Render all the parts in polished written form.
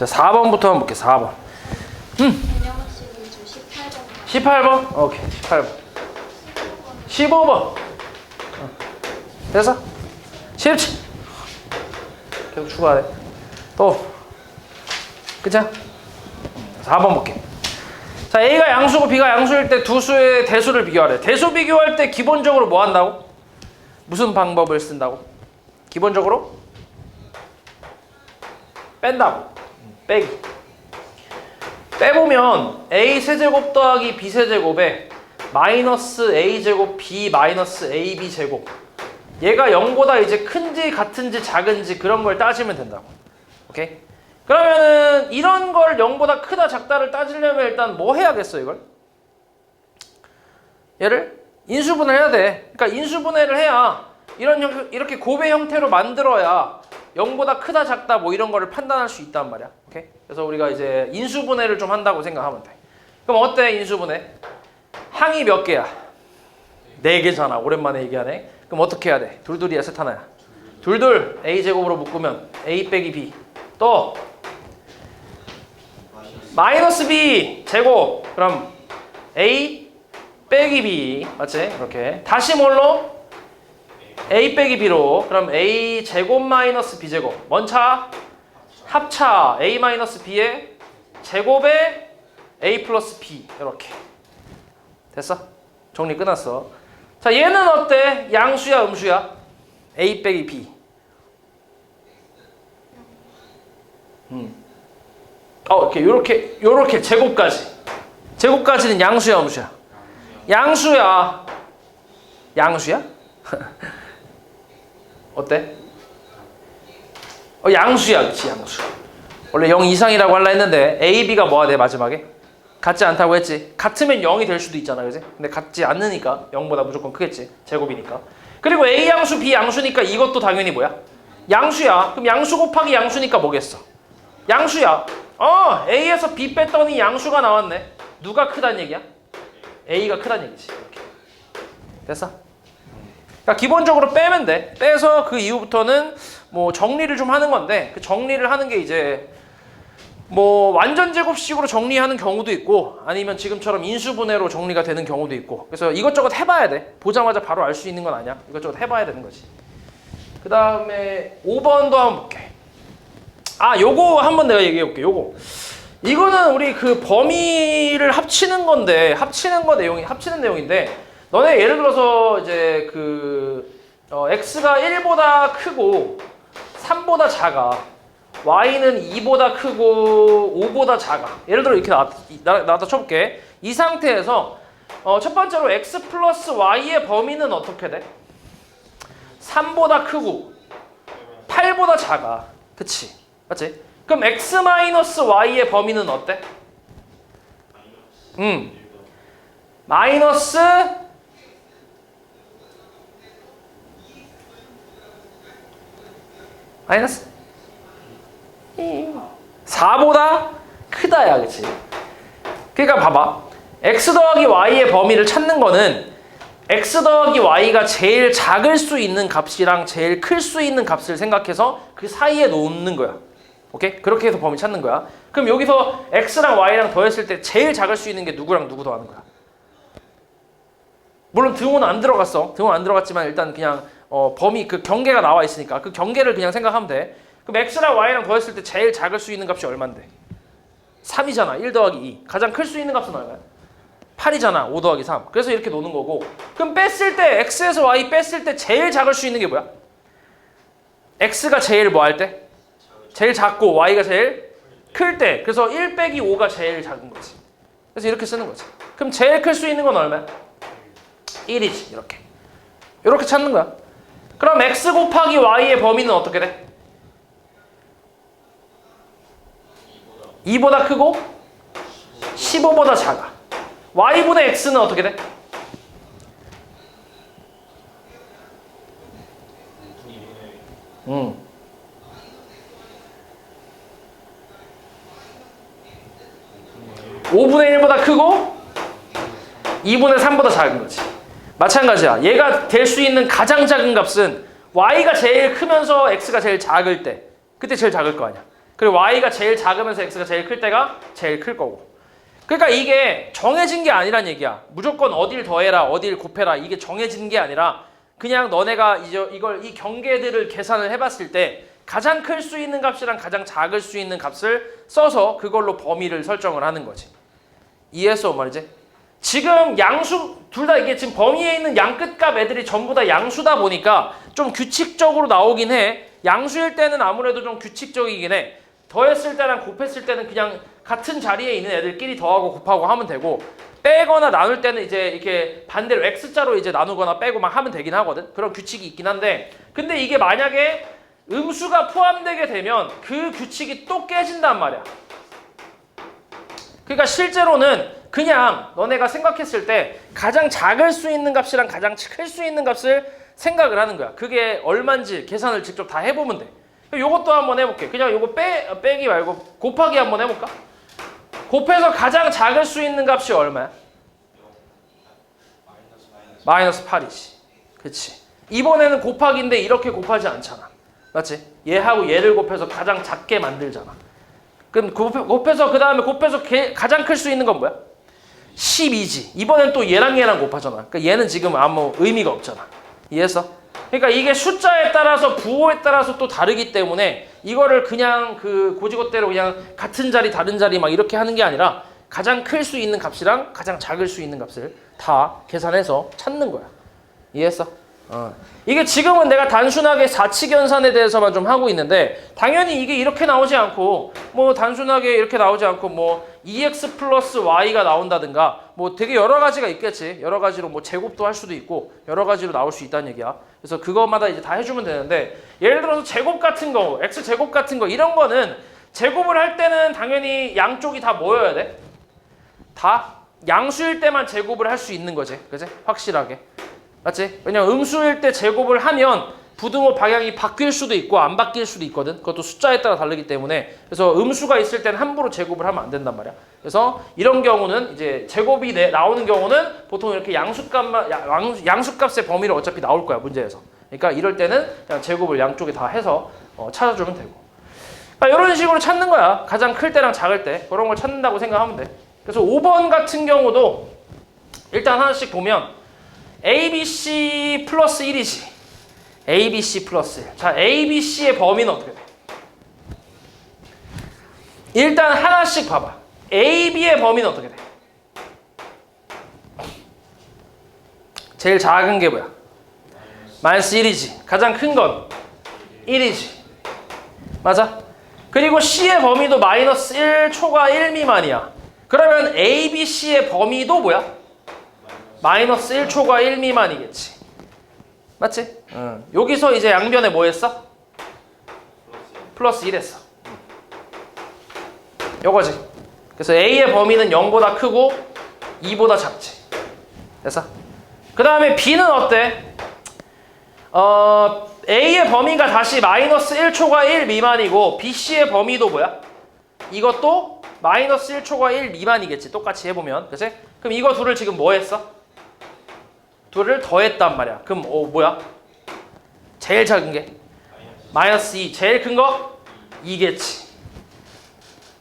자, 4번부터 한번 볼게. 4번. 변형식 위주 18번. 18번? 오케이. 18번. 15번. 됐어? 17. 계속 추가해. 또. 그쵸? 4번 볼게. 자, A가 양수고 B가 양수일 때 두 수의 대수를 비교하래. 대수 비교할 때 기본적으로 뭐 한다고? 무슨 방법을 쓴다고? 기본적으로? 뺀다고. 빼기. 빼보면 A 세제곱 더하기 B 세제곱에 마이너스 A제곱 B 마이너스 AB 제곱. 얘가 0보다 이제 큰지 같은지 작은지 그런 걸 따지면 된다고. 오케이? 그러면은 이런 걸 0보다 크다 작다를 따지려면 일단 뭐 해야겠어 이걸? 얘를 인수분해를 해야 돼. 그러니까 인수분해를 해야 이렇게 곱의 형태로 만들어야 0보다 크다 작다 뭐 이런 거를 판단할 수 있단 말이야. 오케이? 그래서 우리가 이제 인수분해를 좀 한다고 생각하면 돼. 그럼 어때 인수분해? 항이 몇 개야? 4개잖아. 오랜만에 얘기하네. 그럼 어떻게 해야 돼? 둘둘이야 셋 하나야? 둘둘 A제곱으로 묶으면 A 빼기 B. 또 마이너스 B 제곱. 그럼 A 빼기 B. 맞지? 이렇게. 다시 뭘로? A 빼기 B로. 그럼 A 제곱 마이너스 B 제곱. 뭔 차? 합차 A 마이너스 B의 제곱에 A 플러스 B. 이렇게. 됐어? 정리 끝났어. 자, 얘는 어때? 양수야 음수야? A 빼기 B. 요렇게 제곱까지는 양수야 음수야? 양수야. 양수야? 어때? 양수야. 그치 양수. 원래 0 이상이라고 하려 했는데 A, B가 뭐가 돼 마지막에? 같지 않다고 했지. 같으면 0이 될 수도 있잖아. 그지? 근데 같지 않으니까 0보다 무조건 크겠지. 제곱이니까. 그리고 A 양수 B 양수니까 이것도 당연히 뭐야? 양수야. 그럼 양수 곱하기 양수니까 뭐겠어? 양수야. A에서 B 뺐더니 양수가 나왔네. 누가 크단 얘기야? A가 크단 얘기지. 이렇게. 됐어? 그러니까 기본적으로 빼면 돼. 빼서 그 이후부터는 뭐 정리를 좀 하는 건데 그 정리를 하는 게 이제 뭐 완전 제곱식으로 정리하는 경우도 있고 아니면 지금처럼 인수분해로 정리가 되는 경우도 있고 그래서 이것저것 해봐야 돼. 보자마자 바로 알 수 있는 건 아니야. 이것저것 해봐야 되는 거지. 그 다음에 5번도 한번 볼게. 요거 한번 내가 얘기해 볼게. 요거 이거는 우리 그 범위를 합치는 건데 합치는 내용인데 너네 예를 들어서 이제 x가 1보다 크고 3보다 작아. y는 2보다 크고 5보다 작아. 예를 들어 이렇게 나왔다 쳐볼게. 이 상태에서 첫 번째로 x 플러스 y의 범위는 어떻게 돼? 3보다 크고 8보다 작아. 그치? 맞지? 그럼 x 마이너스 y의 범위는 어때? 마이너스 4보다 크다야. 그치? 그러니까 봐봐. x 더하기 y의 범위를 찾는 거는 x 더하기 y가 제일 작을 수 있는 값이랑 제일 클 수 있는 값을 생각해서 그 사이에 놓는 거야. 오케이? 그렇게 해서 범위 찾는 거야. 그럼 여기서 x랑 y랑 더했을 때 제일 작을 수 있는 게 누구랑 누구 더하는 거야? 물론 등호는 안 들어갔어. 등호는 안 들어갔지만 일단 그냥 범위 그 경계가 나와 있으니까 그 경계를 그냥 생각하면 돼. 그럼 x랑 y랑 더했을 때 제일 작을 수 있는 값이 얼만데? 3이잖아. 1 더하기 2. 가장 클 수 있는 값은 얼마야? 8이잖아. 5 더하기 3. 그래서 이렇게 노는 거고. 그럼 뺐을 때 x에서 y 뺐을 때 제일 작을 수 있는 게 뭐야? x가 제일 뭐 할 때? 제일 작고 y가 제일 클 때. 그래서 1 빼기 5가 제일 작은 거지. 그래서 이렇게 쓰는 거지. 그럼 제일 클 수 있는 건 얼마야? 1이지. 이렇게 찾는 거야. 그럼 x 곱하기 y의 범위는 어떻게 돼? 2보다 크고 15보다 작아. y분의 x는 어떻게 돼? 5분의 1보다 크고 2분의 3보다 작은 거지. 마찬가지야. 얘가 될 수 있는 가장 작은 값은 y가 제일 크면서 x가 제일 작을 때. 그때 제일 작을 거 아니야. 그리고 y가 제일 작으면서 x가 제일 클 때가 제일 클 거고. 그러니까 이게 정해진 게 아니란 얘기야. 무조건 어딜 더해라, 어딜 곱해라 이게 정해진 게 아니라 그냥 너네가 이제 이 경계들을 계산을 해봤을 때 가장 클 수 있는 값이랑 가장 작을 수 있는 값을 써서 그걸로 범위를 설정을 하는 거지. 이해했어 말이지? 지금 양수 둘 다 이게 지금 범위에 있는 양 끝값 애들이 전부 다 양수다 보니까 좀 규칙적으로 나오긴 해. 양수일 때는 아무래도 좀 규칙적이긴 해. 더했을 때랑 곱했을 때는 그냥 같은 자리에 있는 애들끼리 더하고 곱하고 하면 되고, 빼거나 나눌 때는 이제 이렇게 반대로 x자로 이제 나누거나 빼고 막 하면 되긴 하거든. 그런 규칙이 있긴 한데, 근데 이게 만약에 음수가 포함되게 되면 그 규칙이 또 깨진단 말이야. 그러니까 실제로는 그냥 너네가 생각했을 때 가장 작을 수 있는 값이랑 가장 클 수 있는 값을 생각을 하는 거야. 그게 얼마인지 계산을 직접 다 해보면 돼. 요것도 한번 해볼게. 그냥 요거 빼기 말고 곱하기 한번 해볼까? 곱해서 가장 작을 수 있는 값이 얼마야? 마이너스 8이지. 그치? 이번에는 곱하기인데 이렇게 곱하지 않잖아. 맞지? 얘하고 얘를 곱해서 가장 작게 만들잖아. 그럼 곱해서 그 다음에 곱해서 가장 클 수 있는 건 뭐야? 12지. 이번엔 또 얘랑 곱하잖아. 그러니까 얘는 지금 아무 의미가 없잖아. 이해했어? 그러니까 이게 숫자에 따라서 부호에 따라서 또 다르기 때문에 이거를 그냥 그 고지것대로 그냥 같은 자리 다른 자리 막 이렇게 하는 게 아니라 가장 클 수 있는 값이랑 가장 작을 수 있는 값을 다 계산해서 찾는 거야. 이해했어? 이게 지금은 내가 단순하게 사칙연산에 대해서만 좀 하고 있는데 당연히 이게 이렇게 나오지 않고 뭐 단순하게 이렇게 나오지 않고 뭐 2x 플러스 y가 나온다든가 뭐 되게 여러 가지가 있겠지. 여러 가지로 뭐 제곱도 할 수도 있고 여러 가지로 나올 수 있다는 얘기야. 그래서 그것마다 이제 다 해주면 되는데 예를 들어서 제곱 같은 거, x 제곱 같은 거 이런 거는 제곱을 할 때는 당연히 양쪽이 다 모여야 돼. 다 양수일 때만 제곱을 할 수 있는 거지. 그지? 확실하게. 맞지? 왜냐면 음수일 때 제곱을 하면 부등호 방향이 바뀔 수도 있고 안 바뀔 수도 있거든. 그것도 숫자에 따라 다르기 때문에. 그래서 음수가 있을 때는 함부로 제곱을 하면 안 된단 말이야. 그래서 이런 경우는 이제 제곱이 나오는 경우는 보통 이렇게 양수값의 범위를 어차피 나올 거야 문제에서. 그러니까 이럴 때는 그냥 제곱을 양쪽에 다 해서 찾아주면 되고. 그러니까 이런 식으로 찾는 거야. 가장 클 때랑 작을 때 그런 걸 찾는다고 생각하면 돼. 그래서 5번 같은 경우도 일단 하나씩 보면 ABC 플러스 1이지. ABC 플러스 1. 자, ABC의 범위는 어떻게 돼? 일단 하나씩 봐봐. AB의 범위는 어떻게 돼? 제일 작은 게 뭐야? 마이너스 1이지. 가장 큰 건 1이지. 맞아? 그리고 C의 범위도 마이너스 1 초과 1 미만이야. 그러면 ABC의 범위도 뭐야? 마이너스 1 초과 1 미만이겠지. 맞지? 응. 여기서 이제 양변에 뭐 했어? 플러스 1 했어. 요거지. 그래서 A의 범위는 0보다 크고 2보다 작지. 됐어? 그 다음에 B는 어때? A의 범위가 다시 마이너스 1 초과 1 미만이고 BC의 범위도 뭐야? 이것도 마이너스 1 초과 1 미만이겠지. 똑같이 해보면. 그치? 그럼 이거 둘을 지금 뭐 했어? 둘을 더했단 말이야. 그럼 뭐야? 제일 작은 게 마이너스 2. 제일 큰 거 2겠지.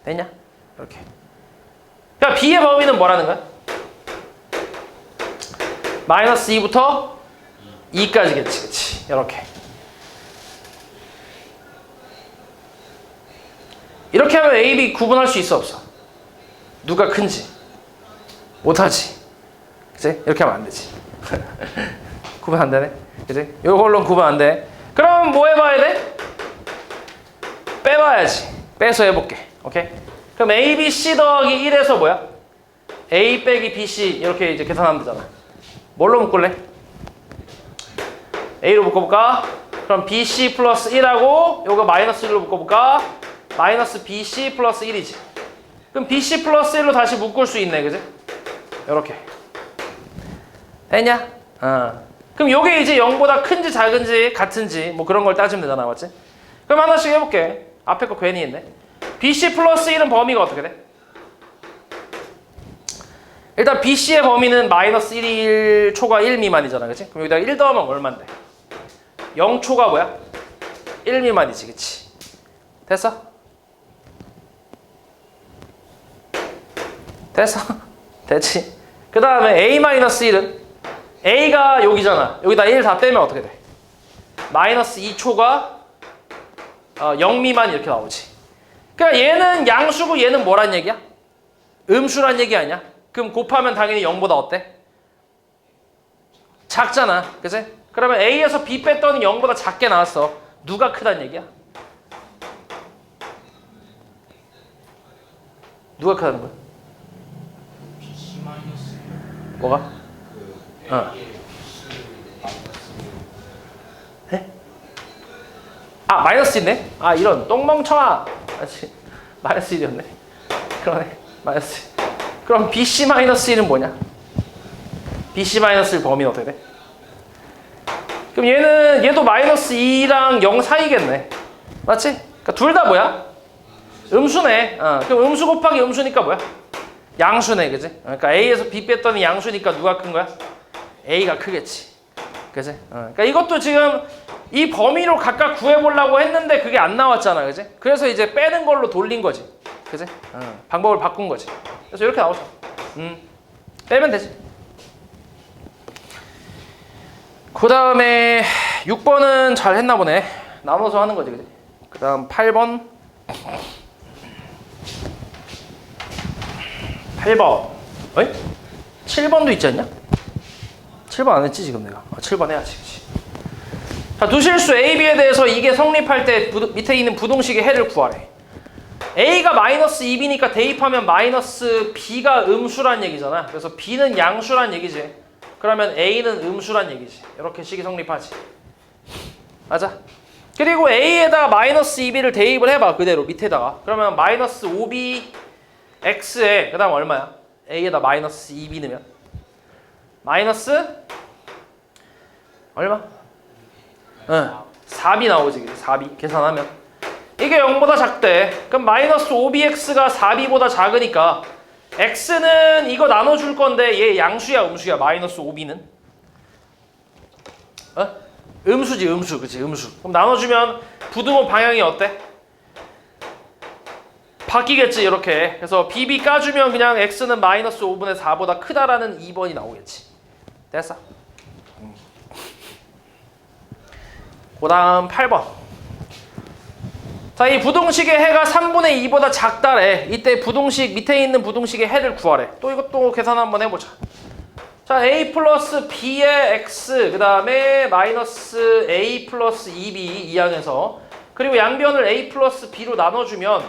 됐냐? 이렇게. 그러니까 B의 범위는 뭐라는 거야? 마이너스 2부터 2까지겠지. 그치? 이렇게. 이렇게 하면 A, B 구분할 수 있어 없어? 누가 큰지? 못하지. 그치? 이렇게 하면 안 되지. 구분 안 되네. 그치? 요걸로는 구분 안 돼. 그럼 뭐 해봐야 돼? 빼봐야지. 빼서 해볼게. 오케이? 그럼 A, B, C 더하기 1에서 뭐야? A 빼기 B, C 이렇게 이제 계산하면 되잖아. 뭘로 묶을래? A로 묶어볼까? 그럼 B, C 플러스 1하고 요거 마이너스 1로 묶어볼까? 마이너스 BC 플러스 1이지. 그럼 BC 플러스 1로 다시 묶을 수 있네. 그지? 요렇게. 됐냐? 그럼 요게 이제 0보다 큰지 작은지 같은지 뭐 그런 걸 따지면 되잖아. 맞지? 그럼 하나씩 해볼게. 앞에 거 괜히 했네. BC 플러스 1은 범위가 어떻게 돼? 일단 BC의 범위는 마이너스 1 초과 1 미만이잖아. 그치? 그럼 여기다가 1 더하면 얼만데? 0초가 뭐야? 1 미만이지. 그치? 됐어? 됐어? 됐지? 그 다음에 A-1은 A가 여기잖아. 여기다 1 다 빼면 어떻게 돼? 마이너스 2초가 0 미만 이렇게 나오지. 그러니까 얘는 양수고 얘는 뭐란 얘기야? 음수란 얘기 아니야? 그럼 곱하면 당연히 0보다 어때? 작잖아. 그치? 그러면 A에서 B 뺐더니 0보다 작게 나왔어. 누가 크단 얘기야? 누가 크다는 거야? 뭐가? 에? 아 마이너스 있네? 아 이런 똥멍청아. 마이너스 1이었네. 그러네. 마이너스 1. 그럼 BC 마이너스 1은 뭐냐? BC 마이너스 1 범위는 어떻게 돼? 그럼 얘도 마이너스 2랑 0 사이겠네. 맞지? 그러니까 둘 다 뭐야? 음수네. 그럼 음수 곱하기 음수니까 뭐야? 양수네, 그지? 그러니까 A에서 B 뺐더니 양수니까 누가 큰 거야? A가 크겠지. 그지? 그러니까 이것도 지금 이 범위로 각각 구해보려고 했는데 그게 안 나왔잖아, 그지? 그래서 이제 빼는 걸로 돌린 거지. 그지? 방법을 바꾼 거지. 그래서 이렇게 나오죠. 빼면 되지. 그 다음에 6번은 잘 했나 보네. 나눠서 하는 거지, 그지? 그 다음 8번. 8번. 어이? 7번도 있지 않냐? 7번 안 했지, 지금 내가. 7번 해야지, 그치? 자, 두 실수 A, B에 대해서 이게 성립할 때 밑에 있는 부동식의 해를 구하래. A가 마이너스 2B니까 대입하면 마이너스 B가 음수란 얘기잖아. 그래서 B는 양수란 얘기지. 그러면 A는 음수란 얘기지. 이렇게 식이 성립하지. 맞아? 그리고 A에다가 마이너스 2B를 대입을 해봐. 그대로 밑에다가. 그러면 마이너스 5BX에 그 다음 얼마야? A에다 마이너스 2B 넣으면 마이너스 얼마? 4B 나오지. 4B 계산하면 이게 0보다 작대. 그럼 마이너스 5BX가 4B보다 작으니까 X는 이거 나눠줄 건데 얘 양수야 음수야? 마이너스 5B는? 음수지 음수. 그치 음수. 그럼 나눠주면 부등호 방향이 어때? 바뀌겠지 이렇게. 그래서 BB 까주면 그냥 X는 마이너스 5분의 4보다 크다라는 2번이 나오겠지. 됐어? 그 다음 8번. 자, 이 부동식의 해가 3분의 2보다 작다래. 이때 부동식 밑에 있는 부동식의 해를 구하래. 또 이것도 계산 한번 해보자. 자, A 플러스 B의 X 그 다음에 마이너스 A 플러스 2B 2항에서 그리고 양변을 A 플러스 B로 나눠주면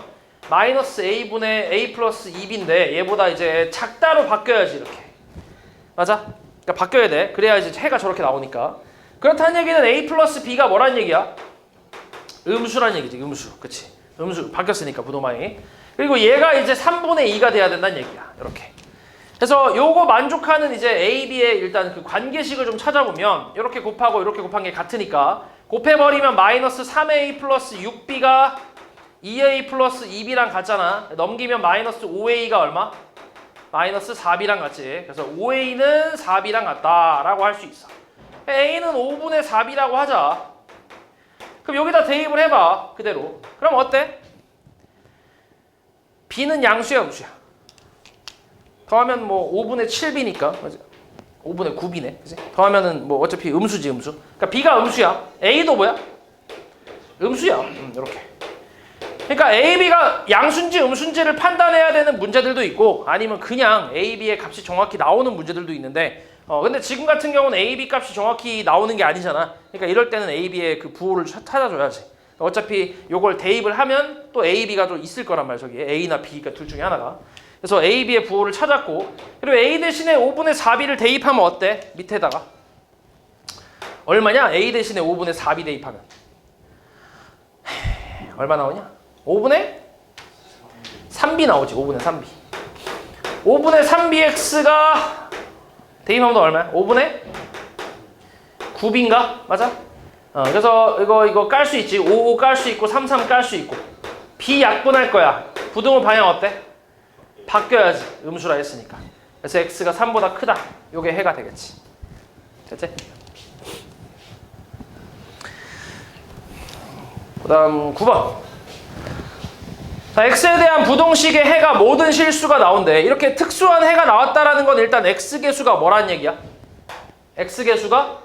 마이너스 A분의 A 플러스 2B인데 얘보다 이제 작다로 바뀌어야지 이렇게. 맞아? 그러니까 바뀌어야 돼. 그래야 이제 해가 저렇게 나오니까. 그렇다는 얘기는 A 플러스 B가 뭐란 얘기야? 음수란 얘기지. 음수. 그치? 음수 바뀌었으니까 부동방이. 그리고 얘가 이제 3분의 2가 돼야 된다는 얘기야. 이렇게. 그래서 요거 만족하는 이제 A, B의 일단 그 관계식을 좀 찾아보면 이렇게 곱하고 이렇게 곱한 게 같으니까 곱해버리면 마이너스 3A 플러스 6B가 2A 플러스 2B랑 같잖아. 넘기면 마이너스 5A가 얼마? 마이너스 4B랑 같지. 그래서 5A는 4B랑 같다라고 할 수 있어. A는 5분의 4B라고 하자. 그럼 여기다 대입을 해봐. 그대로. 그럼 어때? B는 양수야 음수야? 더하면 뭐 5분의 7B니까 5분의 9B네. 그치? 더하면은 뭐 어차피 음수지 음수. 그러니까 B가 음수야. A도 뭐야? 음수야. 이렇게. 그러니까 A, B가 양수인지 음수인지를 판단해야 되는 문제들도 있고 아니면 그냥 A, B의 값이 정확히 나오는 문제들도 있는데 근데 지금 같은 경우는 A, B 값이 정확히 나오는 게 아니잖아. 그러니까 이럴 때는 A, B의 그 부호를 찾아줘야지. 어차피 요걸 대입을 하면 또 A, B가 좀 있을 거란 말이야. 저기 A나 B가 둘 중에 하나가. 그래서 A, B의 부호를 찾았고 그리고 A 대신에 5분의 4B를 대입하면 어때? 밑에다가 얼마냐? A 대신에 5분의 4B 대입하면 얼마 나오냐? 5분의 3B 나오지. 5분의 3B. 5분의 3BX가 대입하면 얼마야? 5분의 9B인가? 맞아? 그래서 이거 깔 수 있지. 5 깔 수 있고 3 깔 수 있고 B 약분할 거야. 부등호 방향 어때? 바뀌어야지. 음수라 했으니까. 그래서 X가 3보다 크다. 요게 해가 되겠지. 됐지? 그 다음 9번. 자, x에 대한 부동식의 해가 모든 실수가 나온대. 이렇게 특수한 해가 나왔다라는 건 일단 x계수가 뭐란 얘기야? x계수가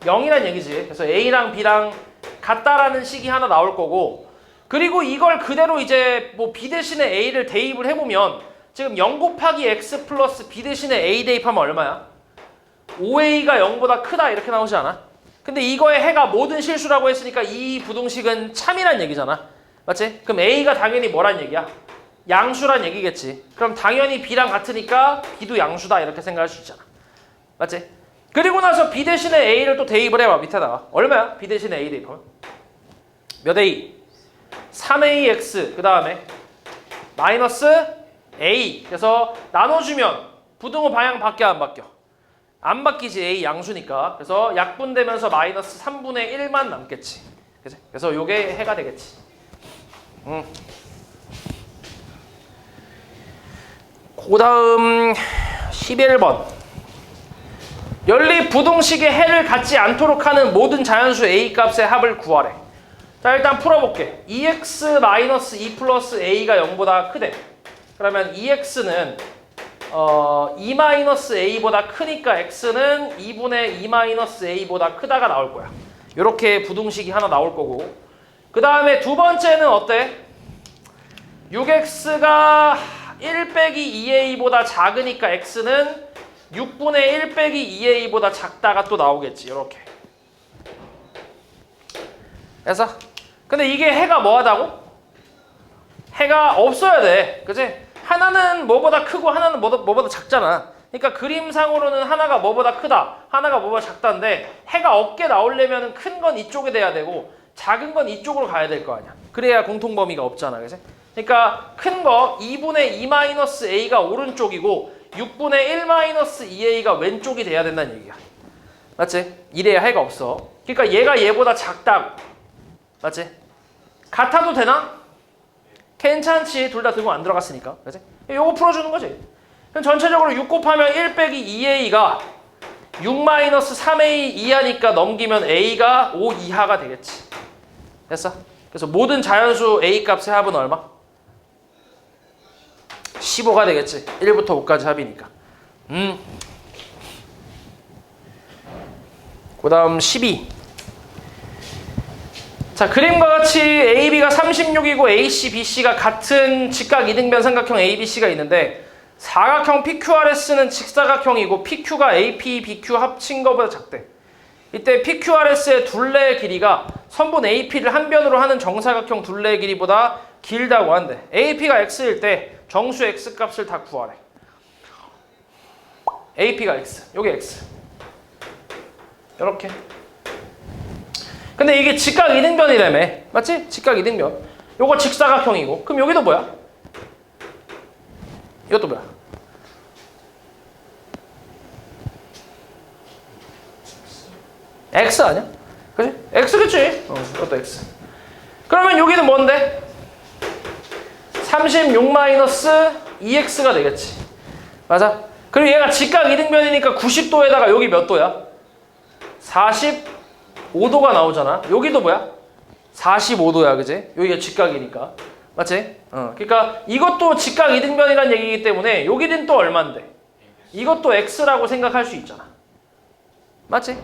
0이란 얘기지. 그래서 a랑 b랑 같다라는 식이 하나 나올 거고, 그리고 이걸 그대로 이제 뭐 b 대신에 a를 대입을 해보면 지금 0 곱하기 x 플러스 b 대신에 a 대입하면 얼마야? 5a가 0보다 크다 이렇게 나오지 않아? 근데 이거의 해가 모든 실수라고 했으니까 이 부동식은 참이란 얘기잖아. 맞지? 그럼 a가 당연히 뭐란 얘기야? 양수란 얘기겠지. 그럼 당연히 b랑 같으니까 b도 양수다 이렇게 생각할 수 있잖아. 맞지? 그리고 나서 b 대신에 a를 또 대입을 해봐. 밑에다가 얼마야? b 대신에 a 대입하면 몇 a? 3ax 그 다음에 마이너스 a. 그래서 나눠주면 부등호 방향 바뀌어 안 바뀌어? 안 바뀌지. a 양수니까. 그래서 약분되면서 마이너스 3분의 1만 남겠지. 그치? 그래서 요게 해가 되겠지. 그 다음 11번. 연립 부동식의 해를 갖지 않도록 하는 모든 자연수 a 값의 합을 구하래. 자, 일단 풀어볼게. 2x-2 플러스 a가 0보다 크대. 그러면 2x는 2-a보다 크니까 x는 2분의 2-a보다 크다가 나올 거야. 이렇게 부동식이 하나 나올 거고, 그 다음에 두 번째는 어때? 6x가 1 빼기 2a보다 작으니까 x는 6분의 1 빼기 2a보다 작다가 또 나오겠지. 이렇게. 그래서 근데 이게 해가 뭐하다고? 해가 없어야 돼. 그치? 하나는 뭐보다 크고 하나는 뭐보다 작잖아. 그러니까 그림상으로는 하나가 뭐보다 크다, 하나가 뭐보다 작다인데 해가 없게 나오려면 큰 건 이쪽에 돼야 되고 작은 건 이쪽으로 가야 될 거 아니야. 그래야 공통범위가 없잖아. 그치? 그러니까 큰 거 2분의 2-a가 오른쪽이고 6분의 1-2a가 왼쪽이 돼야 된다는 얘기야. 맞지? 이래야 해가 없어. 그러니까 얘가 얘보다 작다고. 맞지? 같아도 되나? 괜찮지. 둘 다 등호 안 들어갔으니까. 그치? 요거 풀어주는 거지. 그럼 전체적으로 6 곱하면 1 빼기 2a가 6-3a 이하니까 넘기면 a가 5 이하가 되겠지. 됐어? 그래서 모든 자연수 a 값의 합은 얼마? 15가 되겠지. 1부터 5까지 합이니까. 그 다음 12. 자, 그림과 같이 AB가 36이고 AC, BC가 같은 직각 이등변 삼각형 ABC가 있는데 사각형 PQRS는 직사각형이고 PQ가 AP, BQ 합친 것보다 작대. 이때 PQRS의 둘레의 길이가 선분 AP를 한 변으로 하는 정사각형 둘레의 길이보다 길다고 한대. AP가 X일 때 정수 X 값을 다 구하래. AP가 X, 요게 X. 요렇게. 근데 이게 직각 이등변이라며. 맞지? 직각 이등변. 요거 직사각형이고. 그럼 여기도 뭐야? 이것도 뭐야? X 아니야? 그치? X겠지? 이것도 X. 그러면 여기는 뭔데? 36-2x가 되겠지. 맞아? 그리고 얘가 직각 이등변이니까 90도에다가 여기 몇 도야? 45도가 나오잖아. 여기도 뭐야? 45도야. 그지? 여기가 직각이니까. 맞지? 그러니까 이것도 직각 이등변이라는 얘기이기 때문에 여기는 또 얼만데? 이것도 x라고 생각할 수 있잖아. 맞지?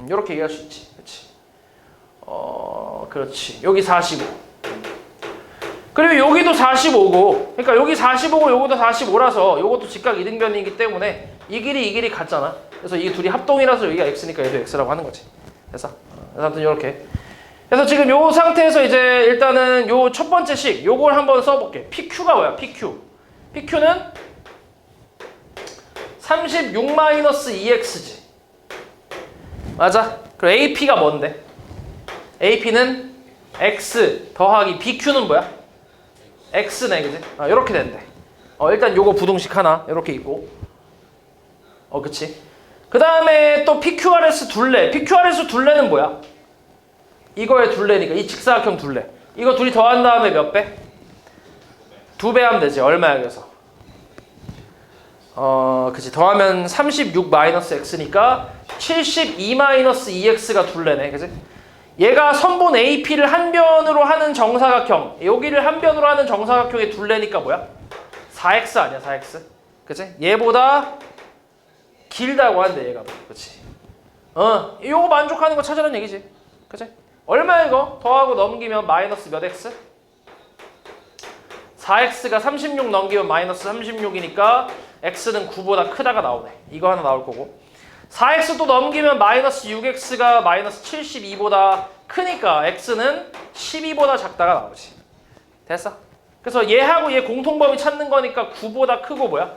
이렇게 얘기할 수 있지. 그렇지? 그렇지. 여기 45. 그리고 여기도 45고, 그러니까 여기 45고 요것도 45라서 요것도 직각 이등변이기 때문에 이 길이 같잖아. 그래서 이 둘이 합동이라서 여기가 x니까 얘도 x라고 하는 거지. 그래서 아무튼 이렇게. 그래서 지금 요 상태에서 이제 일단은 요 첫 번째 식 요걸 한번 써볼게. PQ가 뭐야? PQ는 36-2x지. 맞아? 그리고 AP가 뭔데? AP는 x 더하기 BQ는 뭐야? x네, 그지? 요렇게 된대. 일단 요거 부등식 하나 이렇게 있고. 그치? 그 다음에 또 PQRS 둘레. PQRS 둘레는 뭐야? 이거의 둘레니까 이 직사각형 둘레. 이거 둘이 더한 다음에 몇 배? 2배 하면 되지. 얼마야 그래서? 그치. 더하면 36-x니까 72-2x가 둘레네. 그치? 얘가 선분 AP를 한 변으로 하는 정사각형, 여기를 한 변으로 하는 정사각형의 둘레니까 뭐야? 4x 아니야, 4x. 그치? 얘보다 길다고 한대, 얘가. 그치? 요거 만족하는 거 찾으라는 얘기지. 그치? 얼마야 이거? 더하고 넘기면 마이너스 몇 x? 4x가 36 넘기면 마이너스 36이니까 x는 9보다 크다가 나오네. 이거 하나 나올 거고. 4x 또 넘기면 마이너스 6x가 마이너스 72보다 크니까 x는 12보다 작다가 나오지. 됐어? 그래서 얘하고 얘 공통범위 찾는 거니까 9보다 크고 뭐야?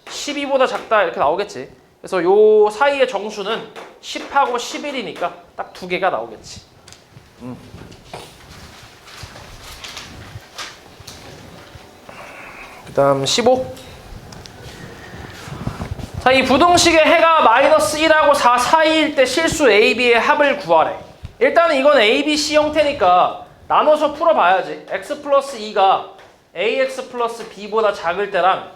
12보다 작다 이렇게 나오겠지. 그래서 요 사이의 정수는 10하고 11이니까 딱 두 개가 나오겠지. 그 다음 15. 자, 이 부등식의 해가 마이너스 1하고 4 사이일 때 실수 AB의 합을 구하래. 일단은 이건 ABC 형태니까 나눠서 풀어봐야지. x 플러스 2가 ax 플러스 b보다 작을 때랑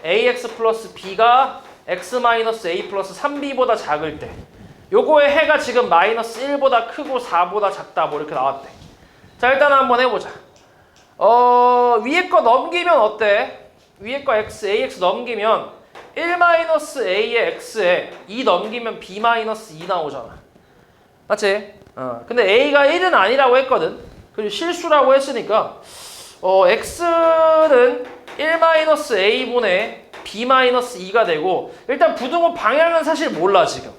ax 플러스 b가 x 마이너스 a 플러스 3b보다 작을 때 요거의 해가 지금 마이너스 1보다 크고 4보다 작다 뭐 이렇게 나왔대. 자, 일단 한번 해보자. 위에 거 넘기면 어때? 위에 거 x, ax 넘기면 1-a의 x에 2 넘기면 b-2 나오잖아. 맞지? 근데 a가 1은 아니라고 했거든. 그리고 실수라고 했으니까 x는 1-a분의 b-2가 되고, 일단 부등호 방향은 사실 몰라 지금.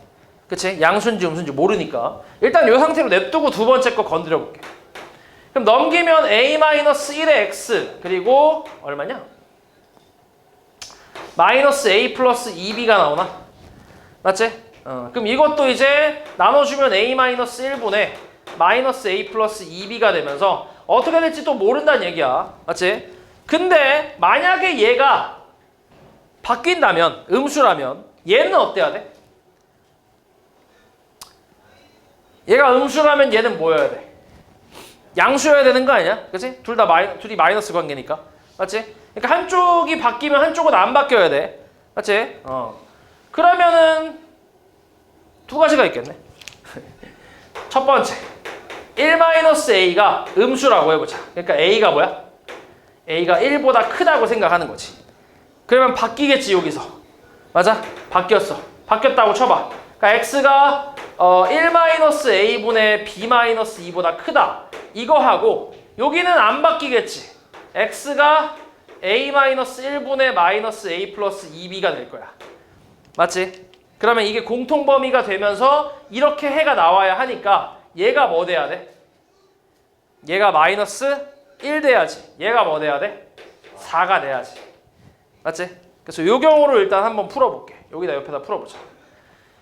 그치? 양수인지 음수인지 모르니까 일단 이 상태로 냅두고 두 번째 거 건드려 볼게. 그럼 넘기면 a-1의 x 그리고 얼마냐? 마이너스 a 플러스 2b가 나오나? 맞지? 그럼 이것도 이제 나눠주면 a-1분의 마이너스 a 플러스 2b가 되면서 어떻게 될지 또 모른다는 얘기야. 맞지? 근데 만약에 얘가 바뀐다면, 음수라면 얘는 어때야 돼? 얘가 음수라면 얘는 뭐여야 돼? 양수여야 되는 거 아니야? 그치? 둘이 마이너스 관계니까. 맞지? 그러니까 한쪽이 바뀌면 한쪽은 안 바뀌어야 돼. 맞지? 그러면은 두 가지가 있겠네. 첫 번째, 1-a가 음수라고 해보자. 그러니까 a가 뭐야? a가 1보다 크다고 생각하는 거지. 그러면 바뀌겠지 여기서. 맞아? 바뀌었어. 바뀌었다고 쳐봐. 그러니까 x가 1-a분의 b-2보다 크다. 이거 하고 여기는 안 바뀌겠지. x가 a-1분의 마이너스 a 플러스 2b가 될 거야. 맞지? 그러면 이게 공통범위가 되면서 이렇게 해가 나와야 하니까 얘가 뭐 돼야 돼? 얘가 마이너스 1 돼야지. 얘가 뭐 돼야 돼? 4가 돼야지. 맞지? 그래서 요 경우를 일단 한번 풀어볼게. 여기다 옆에다 풀어보자.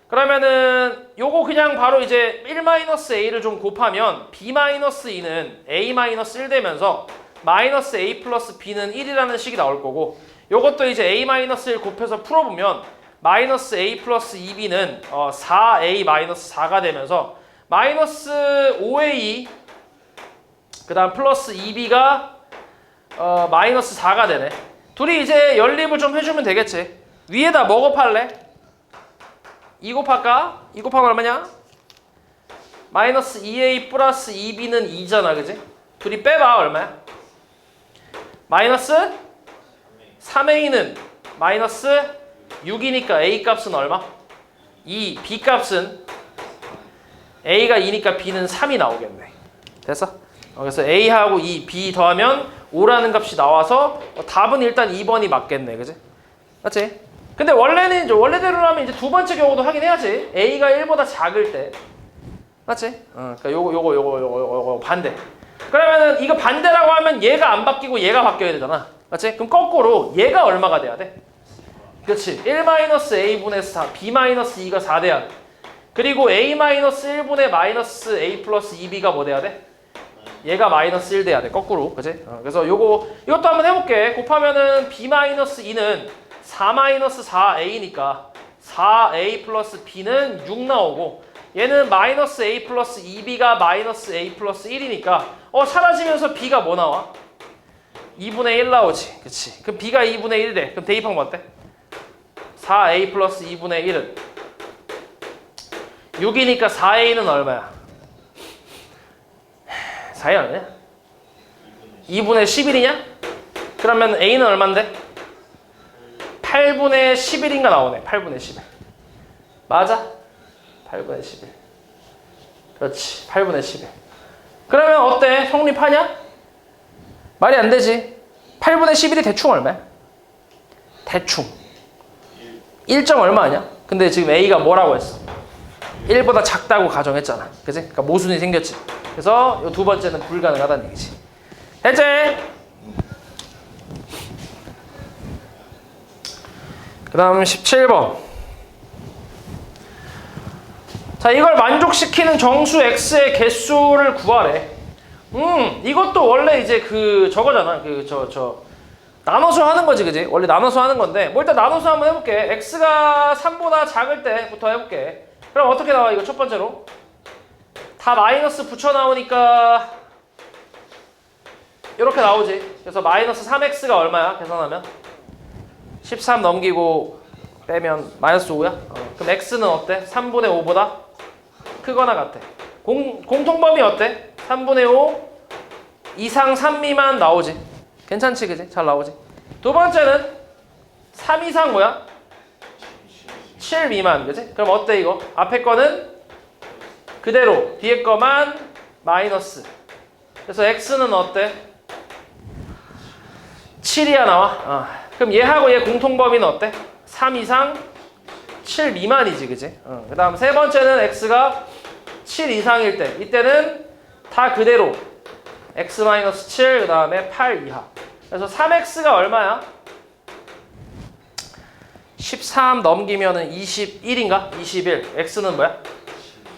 그러면은 요거 그냥 바로 이제 1-a를 좀 곱하면 b-2는 a-1 되면서 마이너스 a 플러스 b는 1이라는 식이 나올 거고, 요것도 이제 a-1 곱해서 풀어보면 마이너스 a 플러스 2b는 4a-4가 되면서 마이너스 5a 그 다음 플러스 2b가 마이너스 4가 되네. 둘이 이제 연립을 좀 해주면 되겠지. 위에다 뭐 곱할래? 2 곱할까? 2 곱하면 얼마냐? 마이너스 2a 플러스 2b는 2잖아. 그지? 둘이 빼봐. 얼마야? 마이너스 3a는 마이너스 6이니까 a 값은 얼마? 2. b 값은 a가 2니까 b는 3이 나오겠네. 됐어? 그래서 a하고 2, b 더하면 5라는 값이 나와서 답은 일단 2번이 맞겠네. 그지? 맞지? 근데 원래는 이제 원래대로라면 이제 두 번째 경우도 하긴 해야지. a가 1보다 작을 때. 맞지? 그러니까 요거 반대. 그러면은 이거 반대라고 하면 얘가 안 바뀌고 얘가 바뀌어야 되잖아. 맞지? 그럼 거꾸로 얘가 얼마가 돼야 돼? 그렇지. 1-a분의 4, b-2가 4 돼야 돼. 그리고 a-1분의 마이너스 a 플러스 2b가 뭐 돼야 돼? 얘가 마이너스 1 돼야 돼. 거꾸로. 그치? 그래서 이것도 한번 해볼게. 곱하면은 b-2는 4-4a니까 4a 플러스 b는 6 나오고, 얘는 마이너스 a 플러스 2b가 마이너스 a 플러스 1이니까 사라지면서 b가 뭐 나와? 2분의 1 나오지. 그치? 그럼 b가 2분의 1이래. 그럼 대입하면 어때? 4a 플러스 2분의 1은 6이니까 4a는 얼마야? 4이 얼마냐? 2분의 11이냐? 그러면 A는 얼만데? 8분의 11인가 나오네. 8분의 11. 맞아? 8분의 11. 그렇지. 8분의 11. 그러면 어때? 성립하냐? 말이 안 되지. 8분의 11이 대충 얼마야? 대충 1점 얼마냐? 근데 지금 A가 뭐라고 했어? 1보다 작다고 가정했잖아. 그치? 그러니까 모순이 생겼지. 그래서 이 두 번째는 불가능하다는 얘기지. 됐지? 그 다음 17번. 자, 이걸 만족시키는 정수 x의 개수를 구하래. 이것도 원래 이제 저거잖아. 나눠서 하는 거지, 그지? 원래 나눠서 하는 건데, 뭐 일단 나눠서 한번 해볼게. x가 3보다 작을 때부터 해볼게. 그럼 어떻게 나와, 이거 첫 번째로? 다 마이너스 붙여 나오니까, 이렇게 나오지. 그래서 마이너스 3x가 얼마야? 계산하면? 13 넘기고 빼면 마이너스 5야? 그럼 x는 어때? 3분의 5보다 크거나 같아. 공통범위 어때? 3분의 5 이상 3 미만 나오지. 괜찮지, 그지? 잘 나오지. 두 번째는 3 이상 뭐야? 7 미만, 그지? 그럼 어때 이거? 앞에 거는 그대로, 뒤에 거만 마이너스. 그래서 x는 어때? 7이야 나와. 그럼 얘하고 얘 공통범위는 어때? 3 이상 7 미만이지, 그지? 그 다음 세 번째는 x가 7 이상일 때, 이때는 다 그대로 x-7, 그 다음에 8 이하. 그래서 3x가 얼마야? 13 넘기면은 21인가? 21. x는 뭐야?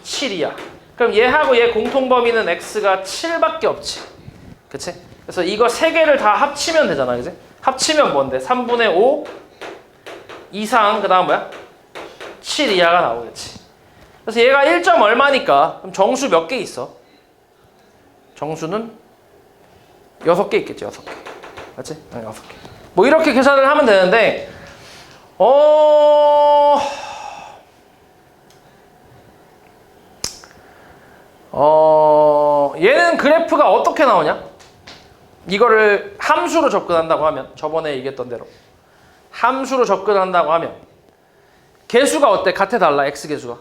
7이야. 그럼 얘하고 얘 공통범위는 x가 7밖에 없지. 그치? 그래서 이거 세 개를 다 합치면 되잖아, 그치? 합치면 뭔데? 3분의 5 이상, 그 다음 뭐야? 7 이하가 나오겠지. 그래서 얘가 1점 얼마니까? 그럼 정수 몇 개 있어? 정수는 6개 있겠지, 6개. 맞지? 6개. 뭐 이렇게 계산을 하면 되는데, 얘는 그래프가 어떻게 나오냐? 이거를 함수로 접근한다고 하면, 저번에 얘기했던 대로 함수로 접근한다고 하면 개수가 어때? 같아 달라? x 개수가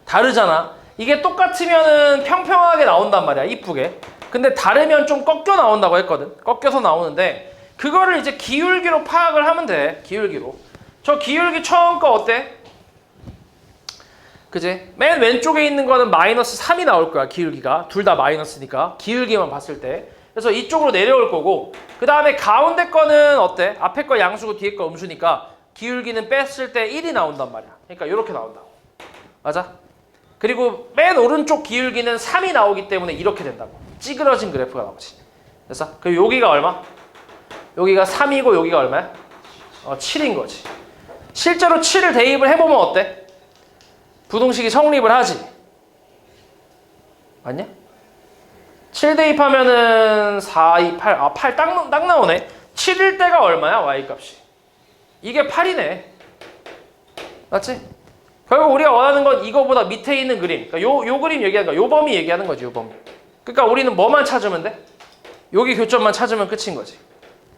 다르잖아. 이게 똑같으면은 평평하게 나온단 말이야, 이쁘게. 근데 다르면 좀 꺾여 나온다고 했거든. 꺾여서 나오는데 그거를 이제 기울기로 파악을 하면 돼. 기울기로. 저 기울기 처음 거 어때? 그지? 맨 왼쪽에 있는 거는 마이너스 3이 나올 거야, 기울기가. 둘 다 마이너스니까, 기울기만 봤을 때. 그래서 이쪽으로 내려올 거고, 그 다음에 가운데 거는 어때? 앞에 거 양수고 뒤에 거 음수니까 기울기는 뺐을 때 1이 나온단 말이야. 그러니까 이렇게 나온다고. 맞아? 그리고 맨 오른쪽 기울기는 3이 나오기 때문에 이렇게 된다고. 찌그러진 그래프가 나오지. 그래서 그럼 여기가 얼마? 여기가 3이고 여기가 얼마야? 7인 거지. 실제로 7을 대입을 해보면 어때? 부등식이 성립을 하지. 맞냐? 7 대입하면은 4, 2, 8. 8 딱 나오네. 7일 때가 얼마야? y값이. 이게 8이네. 맞지? 결국 우리가 원하는 건 이거보다 밑에 있는 그림. 그러니까 요 그림 얘기하는 거야. 요 범위 얘기하는 거지, 요 범위. 그러니까 우리는 뭐만 찾으면 돼? 여기 교점만 찾으면 끝인 거지.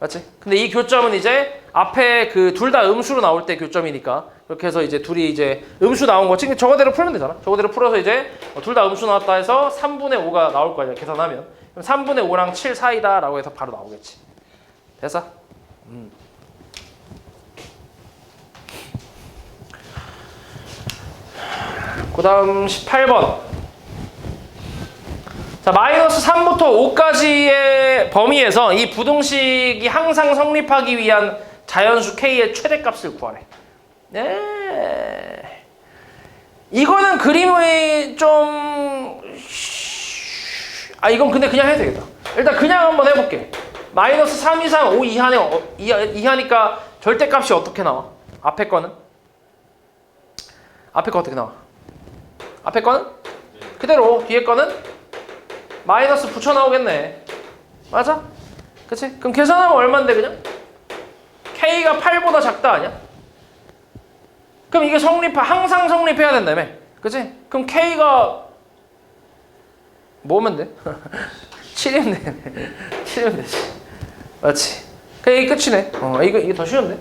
맞지? 근데 이 교점은 이제 앞에 둘 다 음수로 나올 때 교점이니까, 그렇게 해서 이제 둘이 이제 음수 나온 거 지금 저거대로 풀면 되잖아. 저거대로 풀어서 이제 둘 다 음수 나왔다 해서 3분의 5가 나올 거야, 계산하면. 그럼 3분의 5랑 7 사이다 라고 해서 바로 나오겠지. 됐어? 그 다음 18번. 자, 마이너스 3부터 5까지의 범위에서 이 부등식이 항상 성립하기 위한 자연수 K의 최대값을 구하래. 네. 이거는 그림이 좀... 이건 근데 그냥 해도 되겠다. 일단 그냥 한번 해볼게. 마이너스 3 이상 5 이하니까 절대값이 어떻게 나와? 앞에 거는? 앞에 거 어떻게 나와? 앞에 거는? 그대로. 뒤에 거는? 마이너스 붙여 나오겠네. 맞아? 그치? 그럼 계산하면 얼만데 그냥? K가 8보다 작다 아니야? 그럼 이게 항상 성립해야 된다며. 그치? 그럼 K가 뭐면 돼? 7이면 되네. 7이면 되지. 맞지? 그냥 이게 끝이네. 이게 더 쉬운데?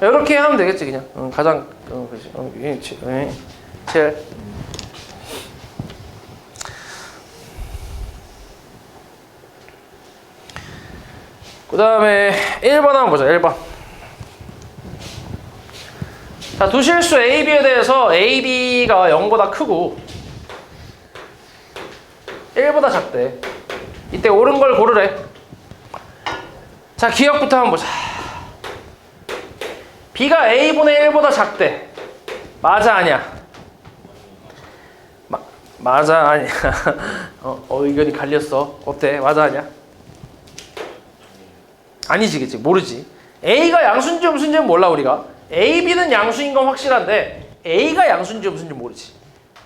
이렇게 하면 되겠지, 그냥. 가장, 그지. 7. 그 다음에 1번 한번 보자, 1번. 자, 두 실수 A, B에 대해서 A, B가 0보다 크고 1보다 작대. 이때 옳은 걸 고르래. 자, 기억부터 한번 보자. B가 A분의 1보다 작대. 맞아, 아니야? 맞아, 아니야? 의견이 갈렸어. 어때? 맞아, 아니야? 아니지, 그치? 모르지. A가 양수인지 음수인지는 몰라, 우리가. A, B는 양수인 건 확실한데 A가 양수인지 음수인지 모르지.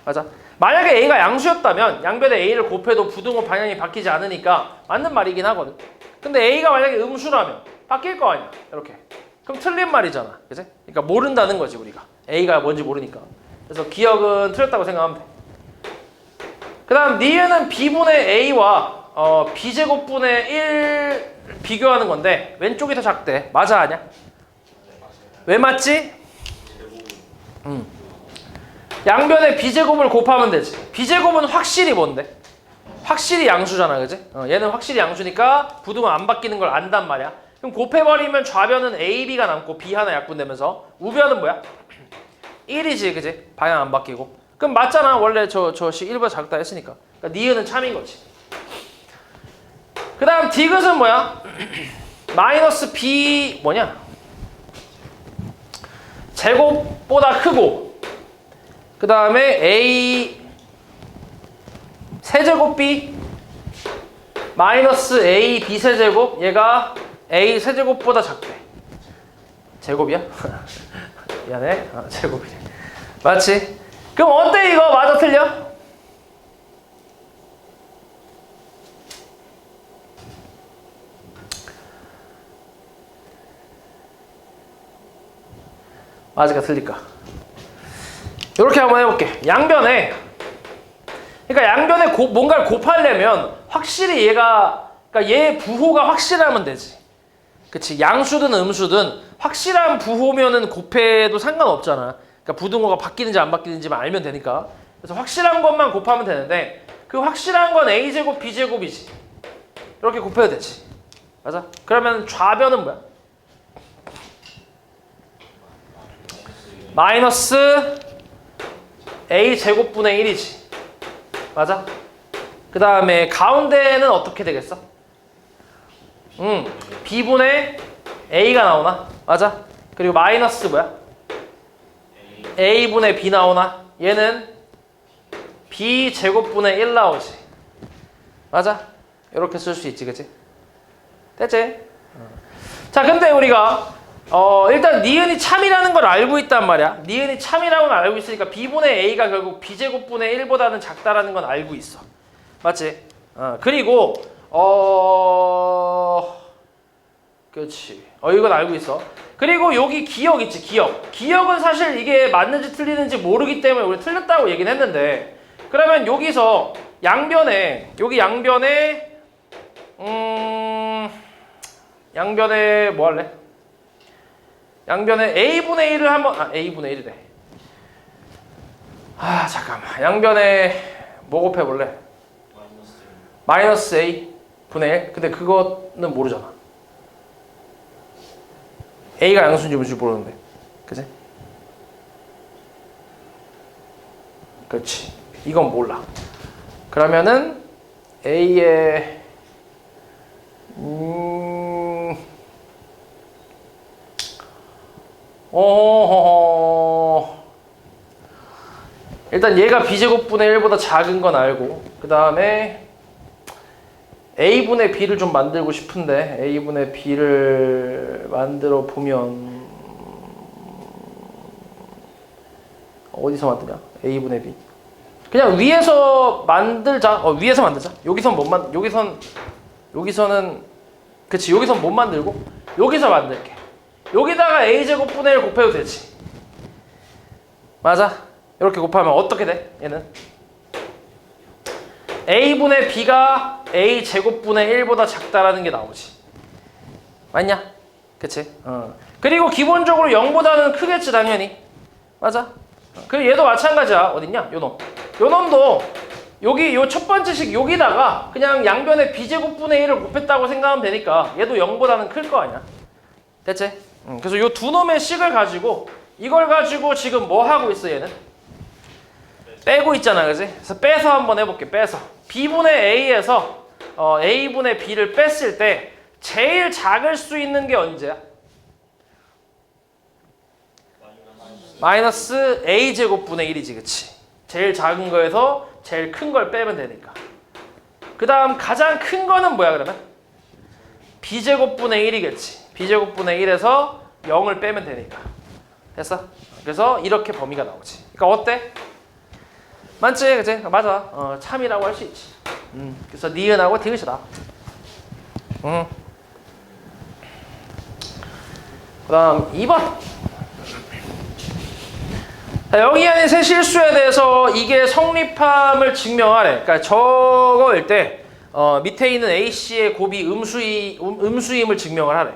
맞아? 만약에 A가 양수였다면 양변에 A를 곱해도 부등호 방향이 바뀌지 않으니까 맞는 말이긴 하거든. 근데 A가 만약에 음수라면 바뀔 거 아니야. 이렇게. 그럼 틀린 말이잖아. 그치? 그러니까 모른다는 거지, 우리가. A가 뭔지 모르니까. 그래서 기억은 틀렸다고 생각하면 돼. 그 다음 니은은 B분의 A와 B제곱분의 1 비교하는 건데 왼쪽이 더 작대. 맞아, 아니야? 왜 맞지? 양변에 B제곱을 곱하면 되지. B제곱은 확실히 뭔데? 확실히 양수잖아, 그지? 얘는 확실히 양수니까 부등호 안 바뀌는 걸 안단 말이야. 그럼 곱해버리면 좌변은 AB가 남고 B 하나 약분되면서 우변은 뭐야? 1이지, 그지? 방향 안 바뀌고. 그럼 맞잖아. 원래 저시 1보다 작다 했으니까. 그러니까 니은은 참인 거지. 그 다음 디귿은 뭐야? 마이너스 B 뭐냐? 제곱보다 크고 그 다음에 A 세제곱 B 마이너스 A B 세제곱 얘가 A 세제곱보다 작대. 제곱이야? 미안해. 제곱이래. 맞지? 그럼 어때 이거? 맞아 틀려? 맞을까 틀릴까? 이렇게 한번 해볼게. 양변에 그러니까 양변에 뭔가를 곱하려면 확실히 얘가 그러니까 얘 부호가 확실하면 되지. 그치? 양수든 음수든 확실한 부호면은 곱해도 상관없잖아. 그러니까 부등호가 바뀌는지 안 바뀌는지만 알면 되니까. 그래서 확실한 것만 곱하면 되는데 그 확실한 건 A제곱 B제곱이지. 이렇게 곱해도 되지. 맞아? 그러면 좌변은 뭐야? 마이너스 A제곱분의 1이지. 맞아? 그 다음에 가운데는 어떻게 되겠어? B분의 A가 나오나? 맞아? 그리고 마이너스 뭐야? A분의 B 나오나? 얘는 B제곱분의 1 나오지. 맞아? 이렇게 쓸 수 있지, 그치? 됐지? 자, 근데 우리가 일단 니은이 참이라는 걸 알고 있단 말이야. 니은이 참이라는 걸 알고 있으니까 B분의 A가 결국 B제곱분의 1보다는 작다라는 건 알고 있어. 맞지? 그리고 그렇지. 이건 알고 있어. 그리고 여기 기억 있지, 기억. 기억은 사실 이게 맞는지 틀리는지 모르기 때문에 우리 틀렸다고 얘기는 했는데 그러면 여기서 양변에 여기 양변에 양변에 뭐 할래? 양변에 A분의 1을 한번 A분의 1이래. 잠깐만. 양변에 뭐 곱해볼래? 마이너스 A 분의 1. 근데 그거는 모르잖아. A가 양수인지 뭔지 모르는데. 그치? 그렇지. 이건 몰라. 그러면은 A의 일단 얘가 B제곱분의 1보다 작은 건 알고 그 다음에 A분의 B를 좀 만들고 싶은데 A분의 B를 만들어 보면 어디서 만드냐? A분의 B 그냥 위에서 만들자. 위에서 만들자. 여기서는 그치, 여기선 못 만들고 여기서 만들게. 여기다가 A제곱분의 1 곱해도 되지. 맞아? 이렇게 곱하면 어떻게 돼? 얘는 A분의 B가 a 제곱분의 1보다 작다라는 게 나오지. 맞냐? 그치? 그리고 기본적으로 0보다는 크겠지 당연히. 맞아? 그리고 얘도 마찬가지야. 어딨냐? 요 놈. 요 놈도 여기 요 첫 번째 식 여기다가 그냥 양변에 b제곱분의 1을 곱했다고 생각하면 되니까 얘도 0보다는 클 거 아니야. 됐지? 그래서 요 두 놈의 식을 가지고 이걸 가지고 지금 뭐 하고 있어 얘는? 빼고 있잖아, 그지? 그래서 빼서 한번 해볼게. 빼서 b분의 a에서 a분의 b를 뺐을 때 제일 작을 수 있는 게 언제야? 마이너스 a 제곱분의 1이지, 그치? 제일 작은 거에서 제일 큰 걸 빼면 되니까. 그 다음 가장 큰 거는 뭐야 그러면? b제곱분의 1이겠지. b제곱분의 1에서 0을 빼면 되니까. 됐어? 그래서 이렇게 범위가 나오지. 그러니까 어때? 맞지? 그치? 맞아. 참이라고 할 수 있지. 그래서 니은하고 디귿이다. 그 다음 2번. 자, 여기 안에 세 실수에 대해서 이게 성립함을 증명하래. 그러니까 저거일 때 밑에 있는 AC의 곱이 음수임을 증명을 하래.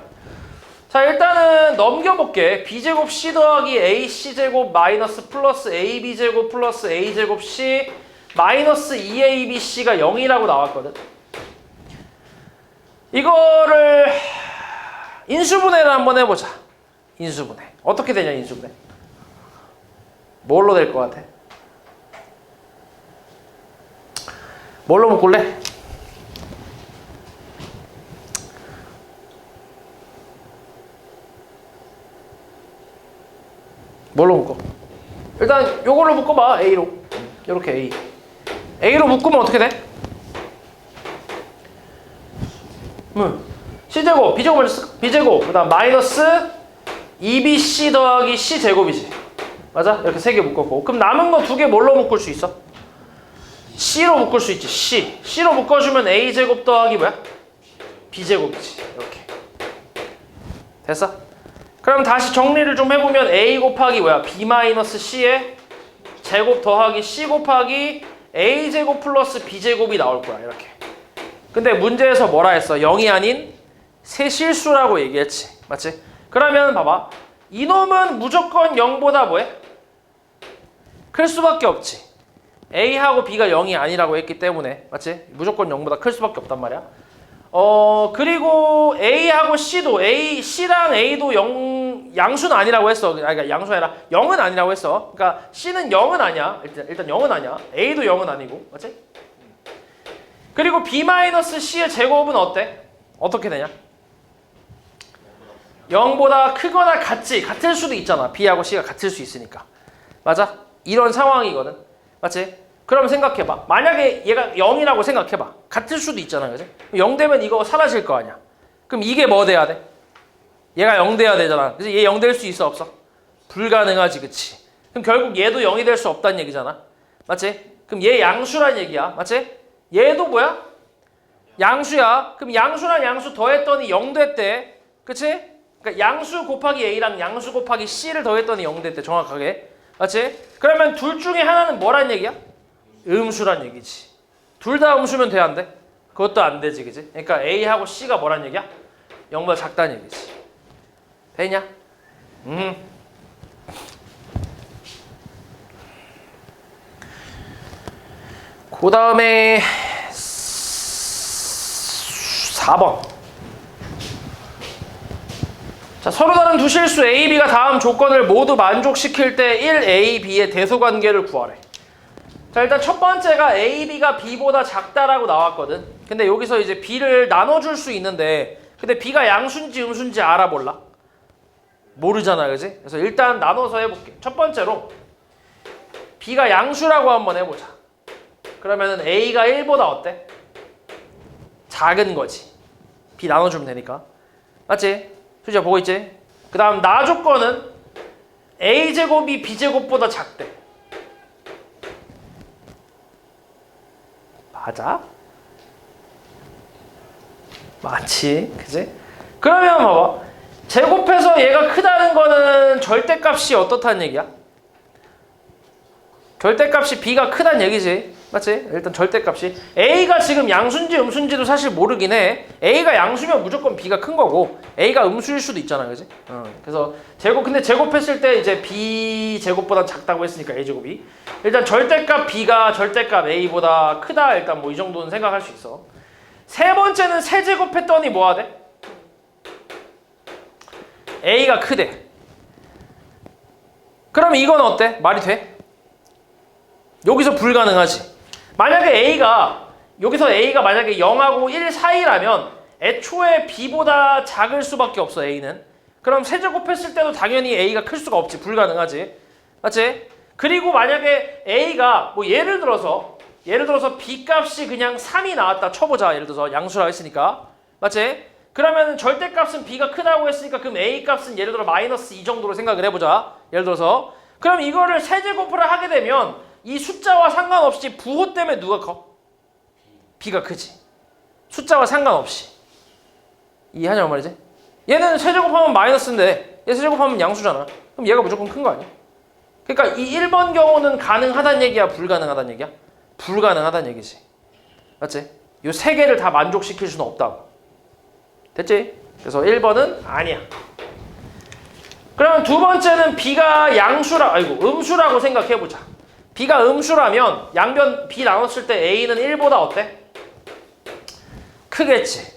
자, 일단은 넘겨볼게. b제곱 c 더하기 ac제곱 마이너스 플러스 ab제곱 플러스 a제곱 c 마이너스 2abc가 0이라고 나왔거든. 이거를 인수분해를 한번 해보자. 인수분해. 어떻게 되냐 인수분해? 뭘로 될 것 같아? 뭘로 묶을래? 뭘로 묶어? 일단 요걸로 묶어봐. A로. 요렇게 A. A로 묶으면 어떻게 돼? C제곱, B제곱, B제곱, 그 다음 마이너스 2BC 더하기 C제곱이지. 맞아? 이렇게 세 개 묶었고. 그럼 남은 거 두 개 뭘로 묶을 수 있어? C로 묶을 수 있지. C로 묶어주면 A제곱 더하기 뭐야? B제곱이지. 이렇게. 됐어? 그럼 다시 정리를 좀 해보면 A 곱하기 뭐야? B 마이너스 C의 제곱 더하기 C 곱하기 A제곱 플러스 B제곱이 나올 거야. 이렇게. 근데 문제에서 뭐라 했어? 0이 아닌 세 실수라고 얘기했지. 맞지? 그러면 봐봐. 이놈은 무조건 0보다 뭐해? 클 수밖에 없지. A하고 B가 0이 아니라고 했기 때문에. 맞지? 무조건 0보다 클 수밖에 없단 말이야. 그리고 A하고 C도 C랑 A도 0 양수는 아니라고 했어. 그러니까 양수가 아니라 0은 아니라고 했어. 그러니까 C는 0은 아니야. 일단 0은 아니야. A도 0은 아니고. 맞지? 그리고 B-C의 제곱은 어때? 어떻게 되냐? 0보다 크거나 같지. 같을 수도 있잖아. B하고 C가 같을 수 있으니까. 맞아? 이런 상황이거든. 맞지? 그럼 생각해봐. 만약에 얘가 0이라고 생각해봐. 같을 수도 있잖아. 그지? 0 되면 이거 사라질 거 아니야. 그럼 이게 뭐 돼야 돼? 얘가 0 돼야 되잖아. 그래서 얘 0 될 수 있어 없어? 불가능하지. 그치? 그럼 결국 얘도 0이 될 수 없다는 얘기잖아. 맞지? 그럼 얘 양수란 얘기야. 맞지? 얘도 뭐야? 양수야. 그럼 양수랑 양수 더했더니 0 됐대. 그치? 그러니까 양수 곱하기 A랑 양수 곱하기 C를 더했더니 0 됐대. 정확하게. 맞지? 그러면 둘 중에 하나는 뭐란 얘기야? 음수란 얘기지. 둘 다 음수면 돼, 안 돼? 그것도 안 되지, 그지? 그러니까 A하고 C가 뭐란 얘기야? 0보다 작다는 얘기지. 되냐? 그 다음에 4번. 자, 서로 다른 두 실수 A, B가 다음 조건을 모두 만족시킬 때 1A, B의 대소관계를 구하래. 자, 일단 첫 번째가 A, B가 B보다 작다라고 나왔거든. 근데 여기서 이제 B를 나눠줄 수 있는데 근데 B가 양수인지 음수인지 알아 몰라? 모르잖아, 그지? 그래서 일단 나눠서 해볼게. 첫 번째로 B가 양수라고 한번 해보자. 그러면은 A가 1보다 어때? 작은 거지. B 나눠주면 되니까. 맞지? 수지야 보고 있지? 그 다음 나 조건은 A제곱이 B제곱보다 작대. 맞아? 맞지? 그지? 그러면 봐봐. 제곱해서 얘가 크다는 거는 절대값이 어떻다는 얘기야? 절대값이 B가 크다는 얘기지. 맞지? 일단 절대값이 A가 지금 양수인지 음수인지도 사실 모르긴 해. A가 양수면 무조건 B가 큰 거고 A가 음수일 수도 있잖아, 그지? 그래서 근데 제곱했을 때 이제 B 제곱보다 작다고 했으니까 A 제곱이 일단 절대값 B가 절대값 A보다 크다. 일단 뭐 이 정도는 생각할 수 있어. 세 번째는 세제곱했더니 뭐가 돼? A가 크대. 그럼 이건 어때? 말이 돼? 여기서 불가능하지. 만약에 여기서 A가 만약에 0하고 1 사이라면 애초에 B보다 작을 수밖에 없어, A는. 그럼 세제곱했을 때도 당연히 A가 클 수가 없지. 불가능하지. 맞지? 그리고 만약에 A가 뭐 예를 들어서 B 값이 그냥 3이 나왔다 쳐보자. 예를 들어서 양수라고 했으니까. 맞지? 그러면 절대값은 B가 크다고 했으니까 그럼 A 값은 예를 들어 마이너스 2 정도로 생각을 해보자. 예를 들어서. 그럼 이거를 세제곱을 하게 되면 이 숫자와 상관없이 부호 때문에 누가 커? B가 크지. 숫자와 상관없이. 이해하냐고 말이지? 얘는 세제곱하면 마이너스인데 얘 세제곱하면 양수잖아. 그럼 얘가 무조건 큰 거 아니야? 그러니까 이 1번 경우는 가능하다는 얘기야? 불가능하다는 얘기야? 불가능하다는 얘기지. 맞지? 이 세 개를 다 만족시킬 수는 없다고. 됐지? 그래서 1번은 아니야. 그러면 두 번째는 B가 음수라고 생각해보자. B가 음수라면 양변 B 나눴을 때 A는 1보다 어때? 크겠지.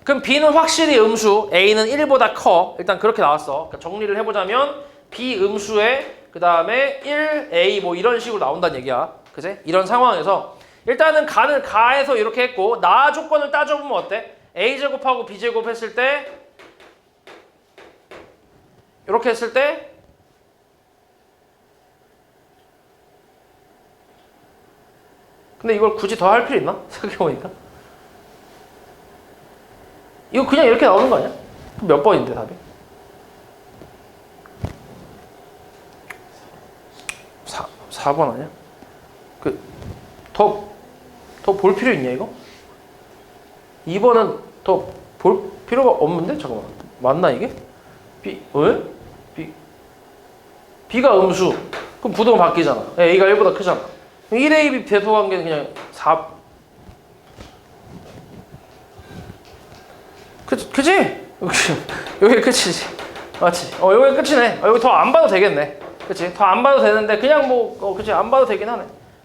그럼 B는 확실히 음수, A는 1보다 커. 일단 그렇게 나왔어. 그러니까 정리를 해보자면 B 음수에 그 다음에 1, A 뭐 이런 식으로 나온다는 얘기야. 그지? 이런 상황에서 일단은 간을 가해서 이렇게 했고 나 조건을 따져보면 어때? A제곱하고 B제곱 했을 때 이렇게 했을 때 근데 이걸 굳이 더 할 필요 있나? 생각해보니까 이거 그냥 이렇게 나오는 거 아니야? 몇 번인데 답이? 4번 아니야? 더 볼 필요 있냐 이거? 2번은 더 볼 필요가 없는데? 잠깐만 맞나 이게? B가 음수 그럼 부동은 바뀌잖아. A가 1보다 크잖아. 1A, B 대소관계는 그냥 4 그치? 여기 끝이지. 맞지? 여기 끝이네. 여기 더 안 봐도 되겠네. 그치? 더 안 봐도 되는데 그냥 그치? 안 봐도 되긴 하네.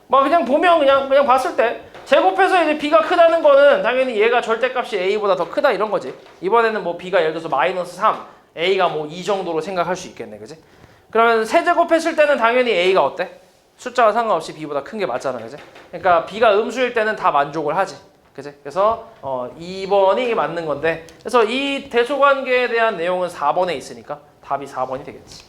그냥 보면 그냥 봤을 때 제곱해서 이제 B가 크다는 거는 당연히 얘가 절대값이 A보다 더 크다 이런 거지. 이번에는 뭐 B가 예를 들어서 마이너스 3, A가 뭐 2 정도로 생각할 수 있겠네. 그치? 그러면 세제곱했을 때는 당연히 A가 어때? 숫자와 상관없이 B보다 큰 게 맞잖아. 그치? 그러니까 B가 음수일 때는 다 만족을 하지. 그치? 그래서 2번이 맞는 건데 그래서 이 대소관계에 대한 내용은 4번에 있으니까 답이 4번이 되겠지.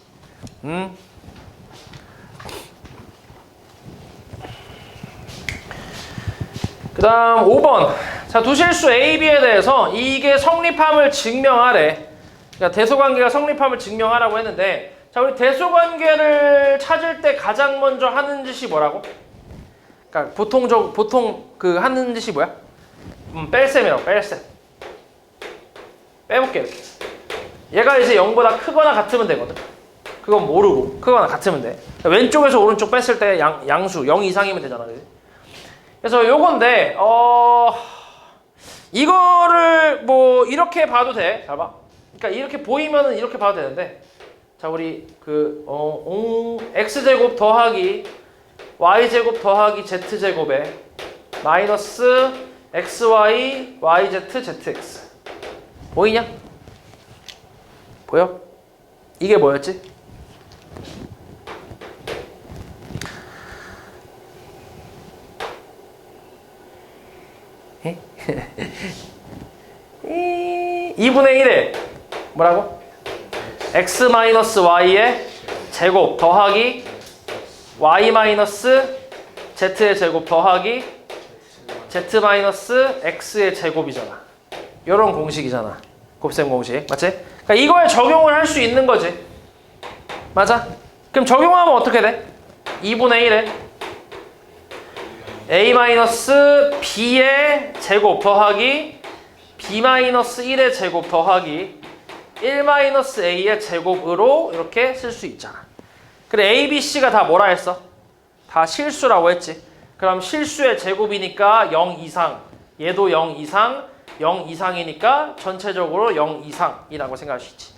그 다음 5번. 자, 두실수 A, B에 대해서 이게 성립함을 증명하래. 그러니까 대소관계가 성립함을 증명하라고 했는데 자, 우리 대소관계를 찾을 때 가장 먼저 하는 짓이 뭐라고? 그러니까 보통 그 하는 짓이 뭐야? 뺄셈이라고. 뺄셈. 빼볼게 이렇게. 얘가 이제 0보다 크거나 같으면 되거든. 그건 모르고 크거나 같으면 돼. 그러니까 왼쪽에서 오른쪽 뺐을 때 양수 0 이상이면 되잖아. 그치? 그래서 요건데 이거를 뭐 이렇게 봐도 돼. 잘 봐. 그러니까 이렇게 보이면은 이렇게 봐도 되는데 자, 우리 x제곱 더하기 y제곱 더하기 z제곱에 마이너스 xy yz zx 보이냐? 보여? 이게 뭐였지? 에? 2분의 1에 뭐라고? x 마이너스 y의 제곱 더하기 y 마이너스 z의 제곱 더하기 z 마이너스 x의 제곱이잖아. 요런 공식이잖아. 곱셈 공식. 맞지? 그러니까 이거에 적용을 할 수 있는 거지. 맞아? 그럼 적용하면 어떻게 돼? 2분의 1에 a 마이너스 b의 제곱 더하기 b 마이너스 1의 제곱 더하기 1 마이너스 a의 제곱으로 이렇게 쓸 수 있잖아. 그래 A, B, C가 다 뭐라 했어? 다 실수라고 했지. 그럼 실수의 제곱이니까 0 이상, 얘도 0 이상, 0 이상이니까 전체적으로 0 이상이라고 생각할 수 있지.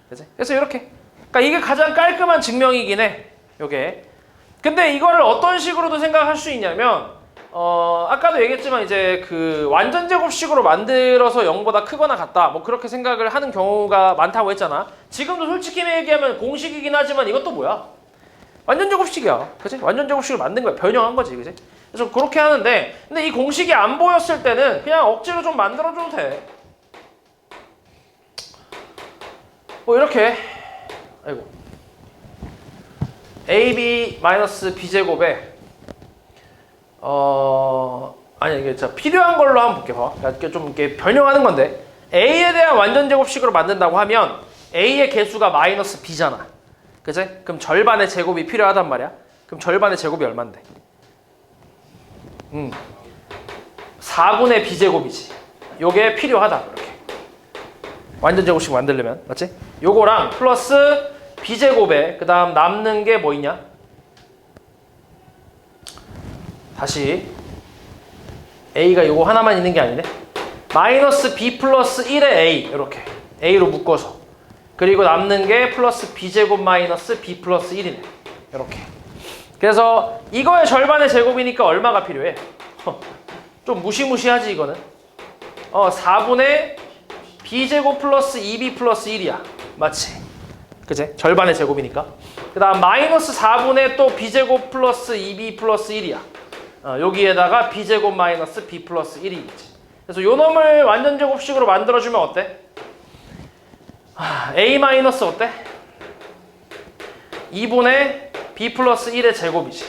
그치? 그래서 이렇게. 그러니까 이게 가장 깔끔한 증명이긴 해. 요게. 근데 이거를 어떤 식으로도 생각할 수 있냐면 아까도 얘기했지만 이제 그 완전 제곱식으로 만들어서 0보다 크거나 같다. 뭐 그렇게 생각을 하는 경우가 많다고 했잖아. 지금도 솔직히 얘기하면 공식이긴 하지만 이것도 뭐야? 완전 제곱식이야. 그치? 완전 제곱식을 만든 거야. 변형한 거지. 그치? 그래서 그렇게 하는데 근데 이 공식이 안 보였을 때는 그냥 억지로 좀 만들어줘도 돼. 뭐 이렇게 아이고 ab-b제곱에 아니 이게 진짜 필요한 걸로 한번 볼게 봐. 그러니까 좀 이렇게 변형하는 건데 a에 대한 완전 제곱식으로 만든다고 하면 a의 개수가 마이너스 b잖아. 그치? 그럼 절반의 제곱이 필요하단 말이야. 그럼 절반의 제곱이 얼만데? 4분의 b제곱이지. 요게 필요하다. 이렇게 완전 제곱식 만들려면 맞지? 요거랑 플러스 b제곱에 그 다음 남는 게 뭐 있냐? 다시 a가 요거 하나만 있는 게 아니네. 마이너스 b 플러스 1의 a 이렇게 a로 묶어서 그리고 남는 게 플러스 b제곱 마이너스 b 플러스 1이네. 이렇게. 그래서 이거의 절반의 제곱이니까 얼마가 필요해? 좀 무시무시하지 이거는. 4분의 b제곱 플러스 2b 플러스 1이야. 맞지? 그치? 절반의 제곱이니까. 그 다음 마이너스 4분의 또 b제곱 플러스 2b 플러스 1이야. 여기에다가 b제곱 마이너스 b 플러스 1이겠지. 그래서 요 놈을 완전 제곱식으로 만들어주면 어때? a 마이너스 어때? 2분의 b 플러스 1의 제곱이지.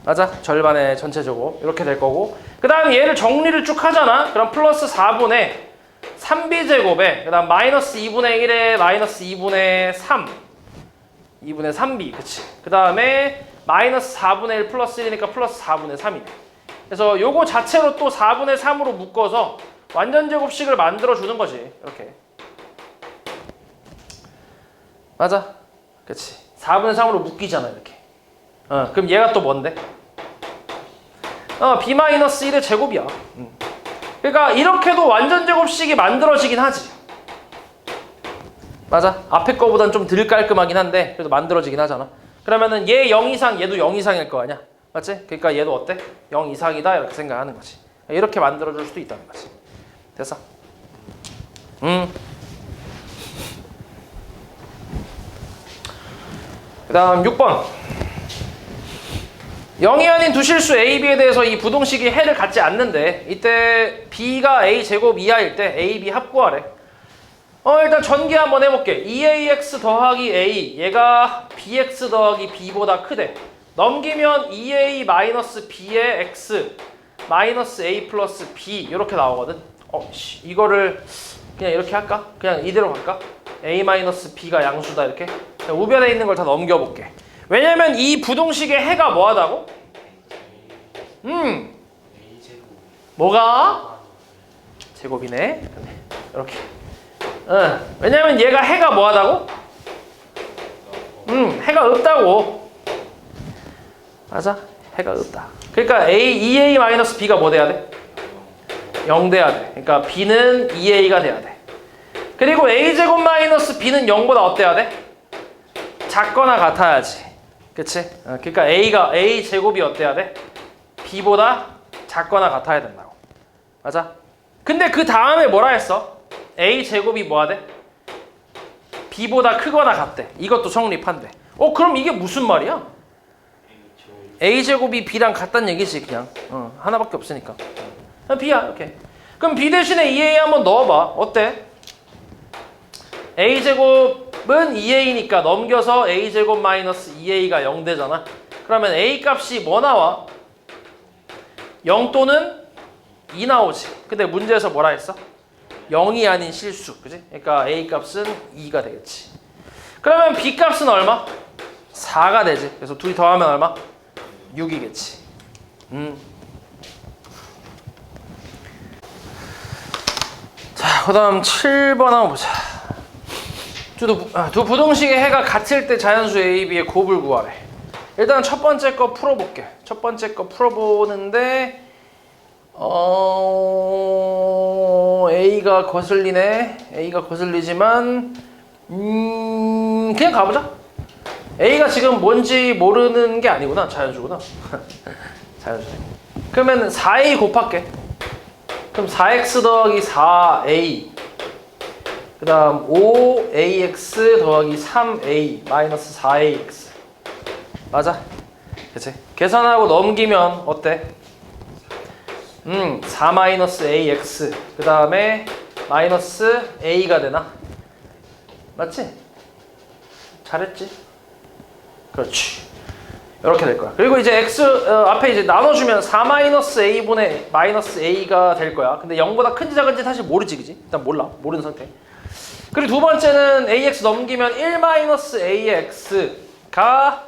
맞아? 절반의 전체 제곱 이렇게 될 거고 그 다음 얘를 정리를 쭉 하잖아. 그럼 플러스 4분의 3b제곱에 그 다음 마이너스 2분의 1에 마이너스 2분의 3 2분의 3b 그치? 그 다음에 마이너스 4분의 1 플러스 1이니까 플러스 4분의 3이네. 그래서 요거 자체로 또 4분의 3으로 묶어서 완전 제곱식을 만들어 주는 거지. 이렇게 맞아? 그치? 4분의 3으로 묶이잖아 이렇게. 그럼 얘가 또 뭔데? b-1의 제곱이야. 그러니까 이렇게도 완전 제곱식이 만들어지긴 하지. 맞아? 앞에 거보단 좀 덜 깔끔하긴 한데 그래도 만들어지긴 하잖아. 그러면은 얘 0 이상 얘도 0 이상일 거 아니야. 맞지? 그러니까 얘도 어때? 0 이상이다 이렇게 생각하는 거지. 이렇게 만들어줄 수도 있다는 거지. 됐어? 그 다음 6번 0이 아닌 두 실수 A, B에 대해서 이 부동식이 해를 갖지 않는데 이때 B가 A 제곱 이하일 때 A, B 합구하래. 일단 전개 한번 해볼게. 2AX 더하기 A 얘가 BX 더하기 B보다 크대. 넘기면 2A 마이너스 B의 X 마이너스 A 플러스 B 이렇게 나오거든. 이거를 그냥 이렇게 할까? 그냥 이대로 갈까? A 마이너스 B가 양수다 이렇게. 우변에 있는 걸 다 넘겨볼게. 왜냐면 이 부동식의 해가 뭐하다고? 뭐가? 제곱이네. 이렇게. 왜냐면 얘가 해가 뭐하다고? 해가 없다고. 맞아? 해가 없다. 그러니까 2A-B가 뭐 돼야 돼? 0 돼야 돼. 그러니까 B는 2A가 돼야 돼. 그리고 A제곱 마이너스 B는 0보다 어때야 돼? 작거나 같아야지. 그치? 그러니까 A 제곱이 어때야 돼? B보다 작거나 같아야 된다고. 맞아? 근데 그 다음에 뭐라 했어? A 제곱이 뭐야 돼? B보다 크거나 같대. 이것도 성립한대. 그럼 이게 무슨 말이야? A 제곱이 B랑 같다는 얘기지 그냥. 하나밖에 없으니까. B야 이렇게. 그럼 B 대신에 2A 한번 넣어봐. 어때? A 제곱은 2A니까 넘겨서 A 제곱 마이너스 2A가 0 되잖아. 그러면 A 값이 뭐 나와? 0 또는 2 나오지. 근데 문제에서 뭐라 했어? 0이 아닌 실수. 그지? 그러니까 A 값은 2가 되겠지. 그러면 B 값은 얼마? 4가 되지. 그래서 둘이 더하면 얼마? 6이겠지. 자, 그 다음 7번 한번 보자. 두 부동식의 해가 같을 때 자연수 A, B의 곱을 구하래. 일단 첫 번째 거 풀어볼게. 첫 번째 거 풀어보는데 A가 거슬리네. A가 거슬리지만 그냥 가보자. A가 지금 뭔지 모르는 게 아니구나. 자연수구나. 자연수. 그러면 4A 곱할게. 그럼 4x 더하기 4A 그 다음 5AX 더하기 3A 마이너스 4AX 맞아? 그치? 계산하고 넘기면 어때? 4 마이너스 AX 그 다음에 마이너스 A가 되나? 맞지? 잘했지? 그렇지. 이렇게 될 거야. 그리고 이제 X 앞에 이제 나눠주면 4 마이너스 A분의 마이너스 A가 될 거야. 근데 0보다 큰지 작은지 사실 모르지, 그지? 일단 몰라. 모르는 상태. 그리고 두 번째는 AX 넘기면 1 마이너스 AX가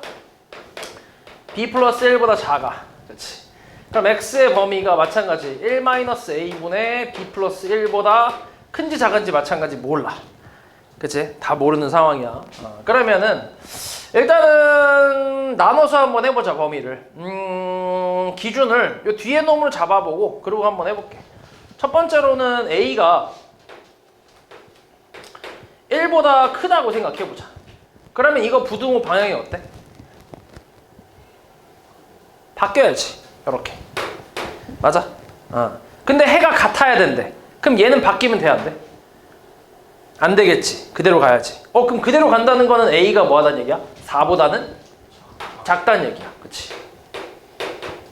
B 플러스 1보다 작아. 그렇지. 그럼 X의 범위가 마찬가지 1 마이너스 A분의 B 플러스 1보다 큰지 작은지 마찬가지 몰라. 그치? 다 모르는 상황이야. 그러면은 일단은 나눠서 한번 해보자. 범위를 기준을 요 뒤에 놈을 잡아보고 그리고 한번 해볼게. 첫 번째로는 A가 1보다 크다고 생각해보자. 그러면 이거 부등호 방향이 어때? 바뀌어야지. 이렇게 맞아? 근데 해가 같아야 된대. 그럼 얘는 바뀌면 돼, 안 돼? 안 되겠지. 그대로 가야지. 그럼 그대로 간다는 거는 A가 뭐 하다는 얘기야? 4보다는 작다는 얘기야. 그치?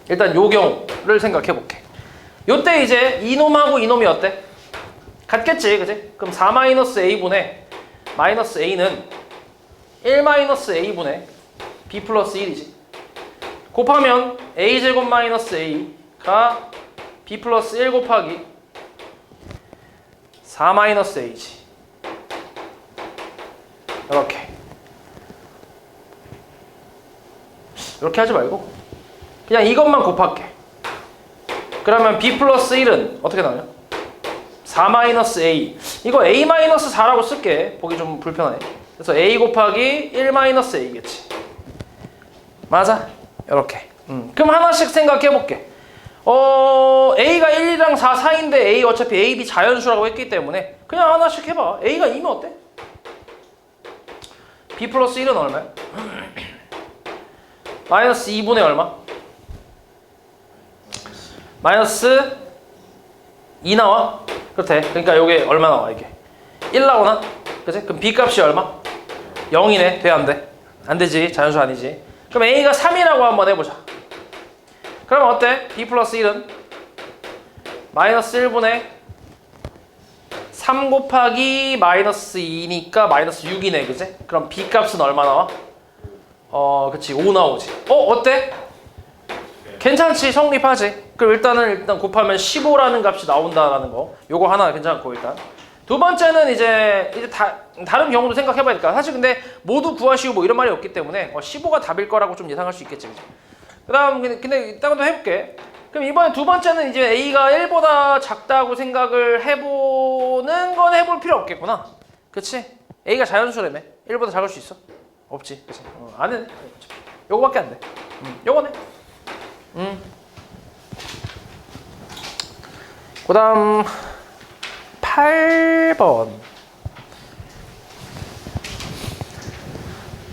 일단 요 경우를 생각해 볼게. 요때 이제 이놈하고 이놈이 어때? 같겠지. 그치? 그럼 4 마이너스 A분의 마이너스 A는 1 마이너스 A분의 B 플러스 1이지. 곱하면 A제곱 마이너스 A가 B 플러스 1 곱하기 4 마이너스 A지. 이렇게 하지 말고 그냥 이것만 곱할게. 그러면 B 플러스 1은 어떻게 나와요? 4 마이너스 A. 이거 A 마이너스 4라고 쓸게. 보기 좀 불편해. 그래서 A 곱하기 1 마이너스 A겠지. 맞아? 이렇게. 그럼 하나씩 생각해 볼게. A가 1이랑 4 사이인데 A 어차피 A, B 자연수라고 했기 때문에 그냥 하나씩 해봐. A가 2면 어때? B 플러스 1은 얼마야? 마이너스 2분의 얼마? 마이너스 2 나와? 그렇대. 그러니까 이게 얼마 나와 이게? 1 나오나? 그치? 그럼 B 값이 얼마? 0이네. 돼, 안 돼? 안 되지. 자연수 아니지. 그럼 A가 3이라고 한번 해보자. 그럼 어때? B 플러스 1은 마이너스 1분의 3 곱하기 마이너스 2니까 마이너스 6이네. 그치? 그럼 B 값은 얼마 나와? 그치. 5 나오지. 어때? 괜찮지? 성립하지? 그럼 일단 곱하면 15라는 값이 나온다라는 거. 요거 하나 괜찮고 일단. 두 번째는 이제 다른 경우도 생각해봐야 될까. 사실 근데 모두 구하시오 뭐 이런 말이 없기 때문에 15가 답일 거라고 좀 예상할 수 있겠지. 그 다음 근데 이따가도 해볼게. 그럼 이번에 두 번째는 이제 A가 1보다 작다고 생각을 해보는 건 해볼 필요 없겠구나. 그치? A가 자연수라며. 1보다 작을 수 있어? 없지. 그치? 안 해. 요거밖에 안 돼. 요거네. 그 다음 8번.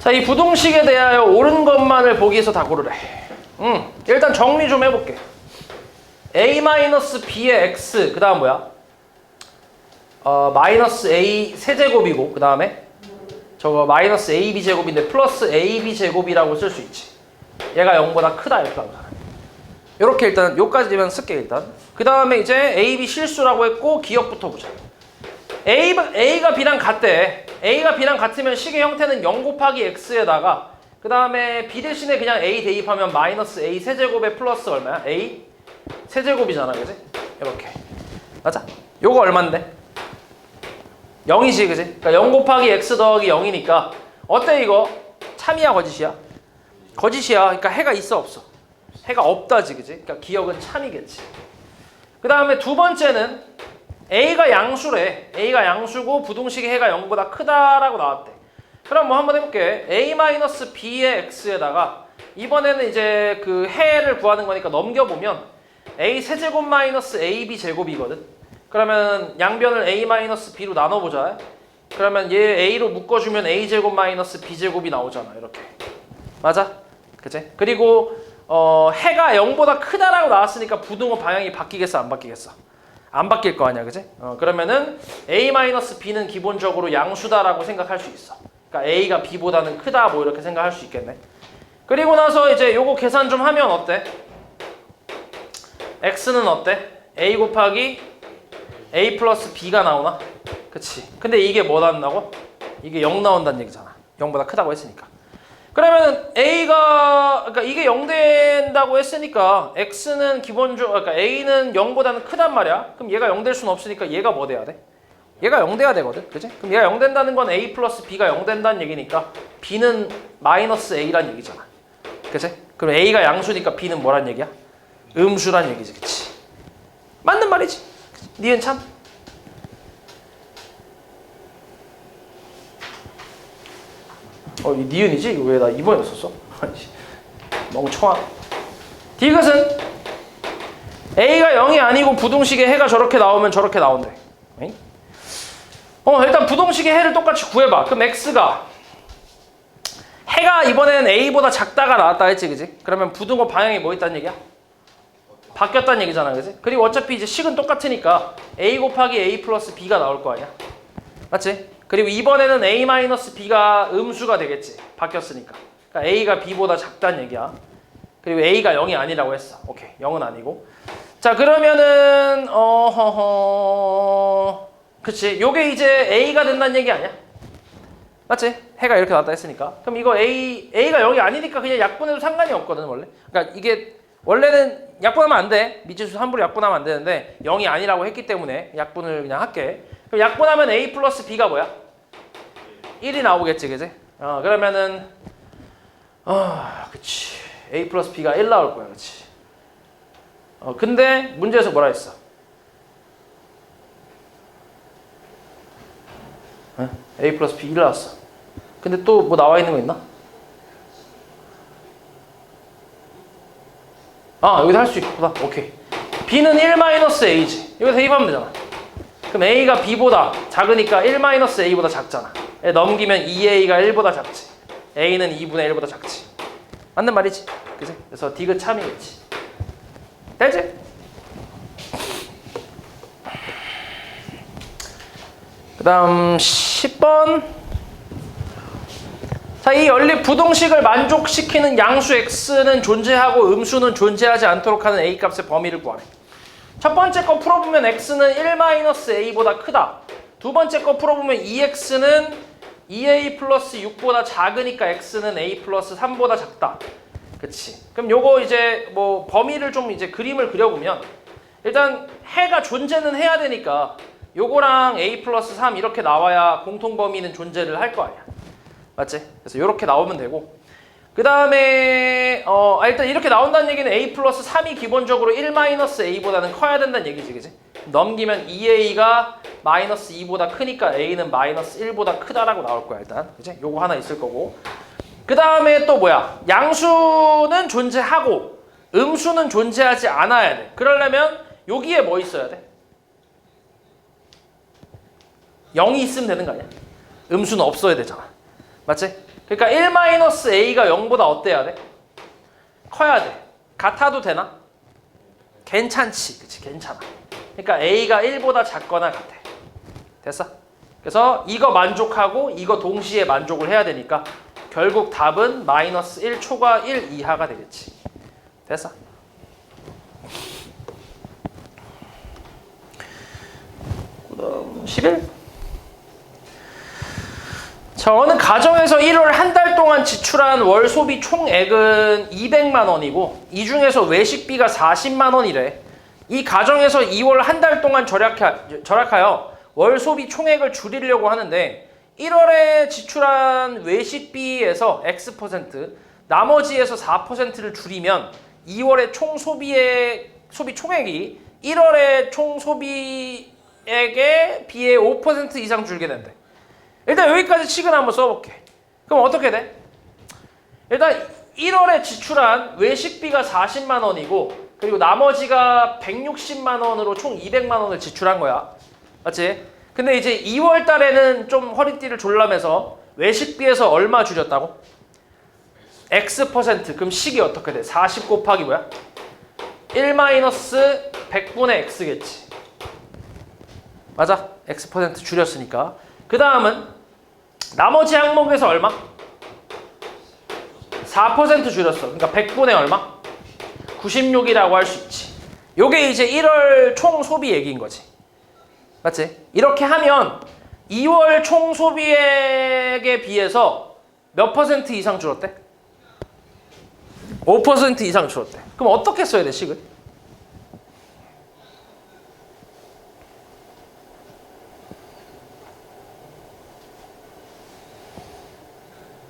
자, 이 부동식에 대하여 옳은 것만을 보기에서 다 고르래. 일단 정리 좀 해볼게. A-B의 X 그 다음 뭐야? 마이너스 A 세제곱이고 그 다음에 저거 마이너스 AB 제곱인데 플러스 AB 제곱이라고 쓸 수 있지. 얘가 0보다 크다 이렇게 나오잖아. 이렇게 일단 요까지만 쓸게 일단. 그 다음에 이제 AB 실수라고 했고 기억부터 보자. A가 B랑 같대. A가 B랑 같으면 식의 형태는 0 곱하기 X에다가 그 다음에 B 대신에 그냥 A 대입하면 마이너스 A 세제곱에 플러스 얼마야? A 세제곱이잖아, 그지? 이렇게. 맞아? 요거 얼만데? 0이지, 그지? 그러니까 0 곱하기 X 더하기 0이니까 어때 이거? 참이야 거짓이야? 거짓이야. 그러니까 해가 있어 없어? 해가 없다지, 그지? 그러니까 기억은 참이겠지. 그 다음에 두 번째는 A가 양수래. A가 양수고 부동식의 해가 0보다 크다라고 나왔대. 그럼 뭐 한번 해볼게. A-B의 X에다가 이번에는 이제 그 해를 구하는 거니까 넘겨보면 a 세제곱 마이너스 ab 제곱이거든. 그러면 양변을 a 마이너스 b로 나눠보자. 그러면 얘 a로 묶어주면 a 제곱 마이너스 b 제곱이 나오잖아. 이렇게. 맞아? 그치? 그리고 해가 0보다 크다라고 나왔으니까 부등호 방향이 바뀌겠어? 안 바뀌겠어? 안 바뀔 거 아니야, 그치? 그러면은 a-b는 기본적으로 양수다라고 생각할 수 있어. 그러니까 a가 b보다는 크다 뭐 이렇게 생각할 수 있겠네. 그리고 나서 이제 요거 계산 좀 하면 어때? x는 어때? a 곱하기 a 플러스 b가 나오나? 그치? 근데 이게 뭐 나온다고? 이게 0 나온다는 얘기잖아. 0보다 크다고 했으니까. 그러면 그러니까 이게 0 된다고 했으니까 x는 기본적으로, 그러니까 a는 0보다는 크단 말이야. 그럼 얘가 0 될 수는 없으니까 얘가 뭐 돼야 돼? 얘가 0 돼야 되거든, 그치? 그럼 얘가 0 된다는 건 a 플러스 b가 0 된다는 얘기니까 b는 마이너스 a란 얘기잖아, 그치? 그럼 a가 양수니까 b는 뭐란 얘기야? 음수란 얘기지, 그치? 맞는 말이지, 니은 참. 이 니은이지? 이거 왜 나 2번에 썼어? 너무 청아. 디귿은 A가 0이 아니고 부동식의 해가 저렇게 나오면 저렇게 나온대. 일단 부동식의 해를 똑같이 구해봐. 그럼 X가 해가 이번엔 A보다 작다가 나왔다 했지, 그지? 그러면 부등호 방향이 뭐 있다는 얘기야? 바뀌었다는 얘기잖아, 그지? 그리고 어차피 이제 식은 똑같으니까 A 곱하기 A 플러스 B가 나올 거 아니야? 맞지? 그리고 이번에는 a-b가 음수가 되겠지. 바뀌었으니까. 그러니까 a가 b보다 작다는 얘기야. 그리고 a가 0이 아니라고 했어. 오케이. 0은 아니고. 자, 그러면은 그치. 요게 이제 a가 된다는 얘기 아니야? 맞지? 해가 이렇게 나왔다 했으니까. 그럼 이거 a가 0이 아니니까 그냥 약분해도 상관이 없거든, 원래. 그러니까 이게 원래는 약분하면 안 돼. 미지수 함부로 약분하면 안 되는데 0이 아니라고 했기 때문에 약분을 그냥 할게. 그럼 약분하면 a 플러스 b가 뭐야? 1이 나오겠지, 그지? 그러면은 그치. a 플러스 b가 1 나올 거야, 그치? 근데 문제에서 뭐라 했어? a 플러스 b 1 나왔어. 근데 또 뭐 나와 있는 거 있나? 여기서 할 수 있구나. 오케이. b는 1 마이너스 a지. 여기서 대입하면 되잖아. 그럼 a가 b보다 작으니까 1 마이너스 a보다 작잖아. 넘기면 2a가 1보다 작지. a는 2분의 1보다 작지. 맞는 말이지, 그지? 그래서 디귿 참이겠지. 되지? 그 다음 10번. 자, 이 연립 부동식을 만족시키는 양수 x는 존재하고 음수는 존재하지 않도록 하는 a 값의 범위를 구하래. 첫 번째 거 풀어보면 x는 1-a보다 크다. 두 번째 거 풀어보면 2x는 2a 플러스 6보다 작으니까 x는 a 플러스 3보다 작다. 그치? 그럼 요거 이제 뭐 범위를 좀 이제 그림을 그려보면 일단 해가 존재는 해야 되니까 요거랑 a 플러스 3 이렇게 나와야 공통 범위는 존재를 할 거 아니야. 맞지? 그래서 요렇게 나오면 되고 그 다음에 일단 이렇게 나온다는 얘기는 a 플러스 3이 기본적으로 1-a보다는 커야 된다는 얘기지, 그지? 넘기면 2a가 마이너스 2보다 크니까 a는 마이너스 1보다 크다라고 나올 거야, 일단. 그지? 요거 하나 있을 거고. 그 다음에 또 뭐야? 양수는 존재하고 음수는 존재하지 않아야 돼. 그러려면 여기에 뭐 있어야 돼? 0이 있으면 되는 거 아니야? 음수는 없어야 되잖아. 맞지? 그러니까 1-a가 0보다 어때야 돼? 커야 돼. 같아도 되나? 괜찮지. 그치? 괜찮아. 그러니까 a가 1보다 작거나 같아. 됐어? 그래서 이거 만족하고 이거 동시에 만족을 해야 되니까 결국 답은 마이너스 1 초과 1 이하가 되겠지. 됐어? 그다음 11. 자, 어느 가정에서 1월 한 달 동안 지출한 월 소비 총액은 200만 원이고 이 중에서 외식비가 40만 원이래. 이 가정에서 2월 한 달 동안 절약하여 월 소비 총액을 줄이려고 하는데 1월에 지출한 외식비에서 X%, 나머지에서 4%를 줄이면 2월의 총 소비 총액이 1월의 총 소비액에 비해 5% 이상 줄게 된대. 일단 여기까지 식은 한번 써볼게. 그럼 어떻게 돼? 일단 1월에 지출한 외식비가 40만 원이고 그리고 나머지가 160만 원으로 총 200만 원을 지출한 거야. 맞지? 근데 이제 2월 달에는 좀 허리띠를 졸라매서 외식비에서 얼마 줄였다고? X%. 그럼 식이 어떻게 돼? 40 곱하기 뭐야? 1 마이너스 100분의 X겠지. 맞아? X% 줄였으니까. 그 다음은 나머지 항목에서 얼마? 4% 줄였어. 그러니까 100분의 얼마? 96이라고 할 수 있지. 요게 이제 1월 총 소비 얘기인 거지. 맞지? 이렇게 하면 2월 총 소비액에 비해서 몇 퍼센트 이상 줄었대? 5% 이상 줄었대. 그럼 어떻게 써야 돼, 식을?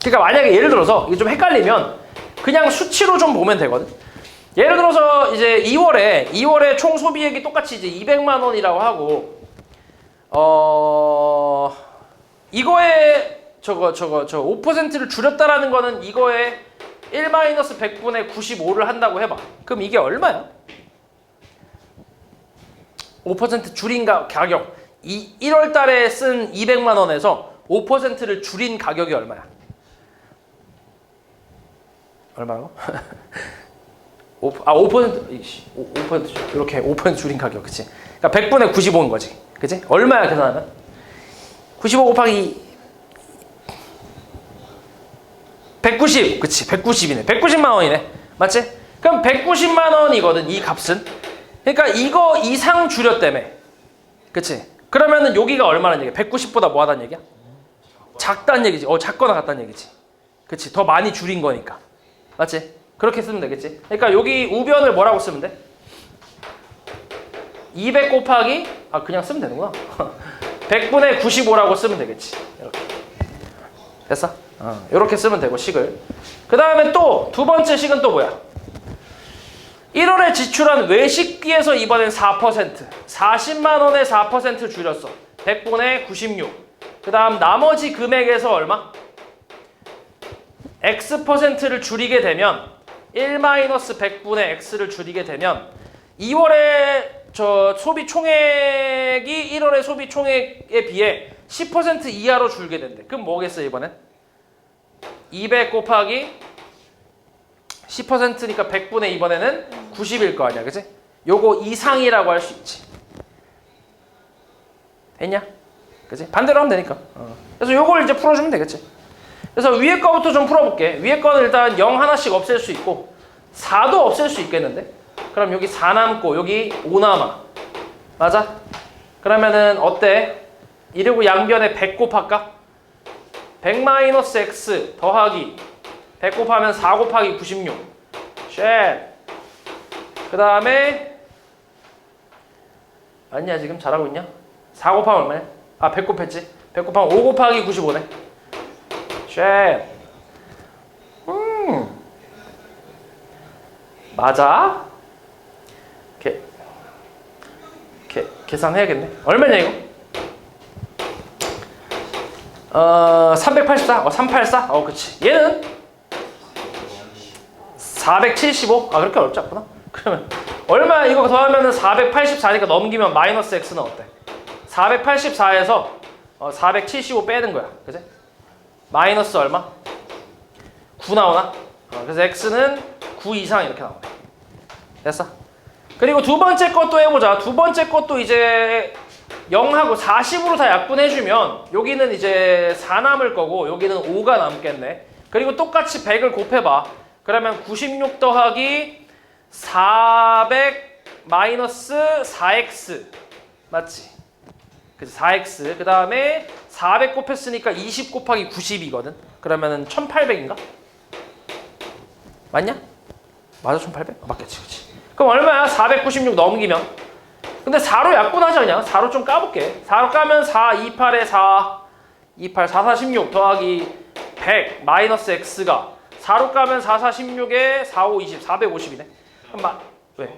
그러니까 만약에 예를 들어서 이게 좀 헷갈리면 그냥 수치로 좀 보면 되거든. 예를 들어서 이제 2월에 총 소비액이 똑같이 이제 200만 원이라고 하고 이거에 저 5%를 줄였다라는 거는 이거에 1-100분의 95를 한다고 해봐. 그럼 이게 얼마야? 5% 줄인 가격. 1월 달에 쓴 200만 원에서 5%를 줄인 가격이 얼마야? 얼마라고? 5% 이렇게 5% 줄인 가격, 그치? 그러니까 100분의 95인 거지, 그치? 얼마야 계산하면? 95 곱하기 190, 그치? 190이네. 190만 원이네, 맞지? 그럼 190만 원이거든, 이 값은. 그러니까 이거 이상 줄였다며, 그치? 그러면은 여기가 얼마란 얘기야? 190보다 뭐 하단 얘기야? 작다는 얘기지. 작거나 같다는 얘기지, 그치? 더 많이 줄인 거니까, 맞지? 그렇게 쓰면 되겠지. 그러니까 여기 우변을 뭐라고 쓰면 돼? 200 곱하기 그냥 쓰면 되는구나. 100분의 95라고 쓰면 되겠지. 이렇게. 됐어? 이렇게 쓰면 되고 식을. 그 다음에 또 두 번째 식은 또 뭐야? 1월에 지출한 외식비에서 이번엔 4%. 40만 원에 4% 줄였어. 100분의 96. 그 다음 나머지 금액에서 얼마? X%를 줄이게 되면 1-100분의 X를 줄이게 되면 2월에 저 소비 총액이 1월의 소비 총액에 비해 10% 이하로 줄게 된대. 그럼 뭐겠어요 이번엔? 200 곱하기 10%니까 100분의 이번에는 90일 거 아니야, 그치? 요거 이상이라고 할 수 있지. 됐냐? 그치? 반대로 하면 되니까. 그래서 요걸 이제 풀어주면 되겠지. 그래서 위에 거부터 좀 풀어볼게. 위에 거는 일단 0 하나씩 없앨 수 있고 4도 없앨 수 있겠는데? 그럼 여기 4 남고 여기 5 남아. 맞아? 그러면은 어때? 이러고 양변에 100 곱할까? 100-x 더하기 100 곱하면 4 곱하기 96. 쉣. 그 다음에 아니야, 지금 잘하고 있냐? 4 곱하면 얼마야? 100 곱했지? 100 곱하면 5 곱하기 95네. 쉣. 맞아? 계산해야겠네. 얼마냐 이거? 384? 384? 그치. 얘는 475? 그렇게 어렵지 않구나. 그러면 얼마 이거 더하면은 484니까 넘기면 마이너스 x는 어때? 484에서 475 빼는 거야. 그치? 마이너스 얼마? 9 나오나? 그래서 x는 9 이상 이렇게 나오네. 됐어? 그리고 두 번째 것도 해보자. 두 번째 것도 이제 0하고 40으로 다 약분해주면 여기는 이제 4 남을 거고 여기는 5가 남겠네. 그리고 똑같이 100을 곱해봐. 그러면 96 더하기 400 마이너스 4x 맞지? 그치? 4x 그 다음에 400 곱했으니까 20 곱하기 90이거든. 그러면은 1800인가? 맞냐? 맞아, 1800? 맞겠지, 그치? 그럼 얼마야? 496 넘기면. 근데 4로 약분하자 그냥. 4로 좀 까볼게. 4로 까면 4, 28에 4, 28, 4, 4, 16 더하기 100 마이너스 x가 4로 까면 4, 4, 16에 4, 5, 20, 450이네. 그럼 왜?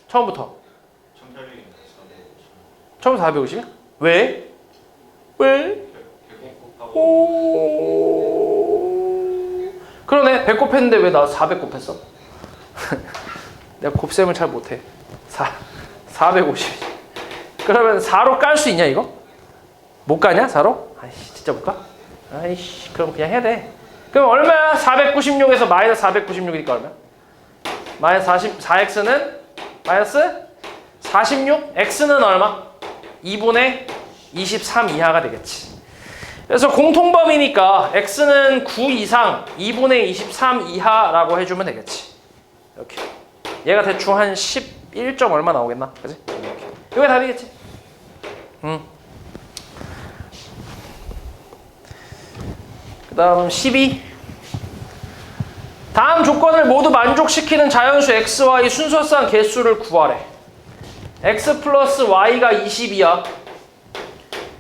처음부터? 1800이니까 450. 처음부터 450이야? 왜? 왜? 그러네. 100 곱했는데 왜 나 400 곱했어? 내가 곱셈을 잘 못해. 450. 그러면 4로 깔 수 있냐 이거? 못 가냐 4로? 아이씨 진짜 못 가? 아이씨 그럼 그냥 해야 돼. 그럼 얼마야? 496에서 마이너스 496이니까 얼마야? 마이너스 4x는 마이너스 46, x는 얼마? 2분의 23 이하가 되겠지. 그래서 공통범위니까 x는 9 이상 2분의 23 이하라고 해주면 되겠지. 이렇게. 얘가 대충 한 11점 얼마 나오겠나? 그지? 이렇게. 이게 답이겠지? 그 다음 12. 다음 조건을 모두 만족시키는 자연수 xy 순서상 개수를 구하래. x 플러스 y가 20이야.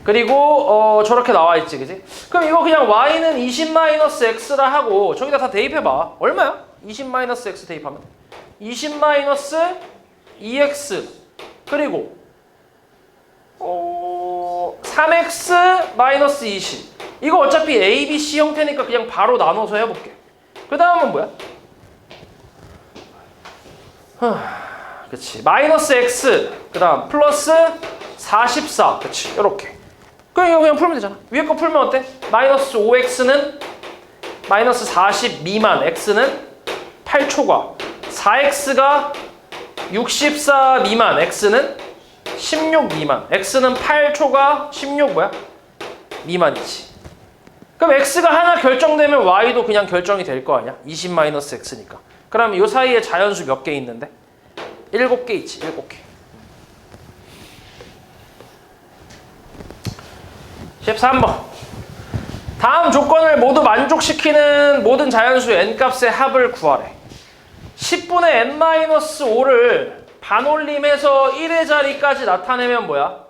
그리고 저렇게 나와있지 그지? 그럼 이거 그냥 y는 20 마이너스 x라 하고 저기다 다 대입해봐. 얼마야? 20 마이너스 x 대입하면 20 마이너스 2x 그리고 3x 마이너스 20. 이거 어차피 a, b, c 형태니까 그냥 바로 나눠서 해볼게. 그 다음은 뭐야? 그치. 마이너스 x 그 다음 플러스 44. 그치. 요렇게. 그럼 이거 그냥 풀면 되잖아. 위에 거 풀면 어때? 마이너스 5x는 마이너스 40 미만, x는 8초과, 4x가 64 미만, x는 16 미만, x는 8초과 16 뭐야? 미만이지. 그럼 x가 하나 결정되면 y도 그냥 결정이 될 거 아니야? 20 마이너스 x니까. 그럼 이 사이에 자연수 몇 개 있는데? 7개 있지. 7개. 13번. 다음 조건을 모두 만족시키는 모든 자연수 n값의 합을 구하래. 10분의 n-5를 반올림해서 1의 자리까지 나타내면 뭐야?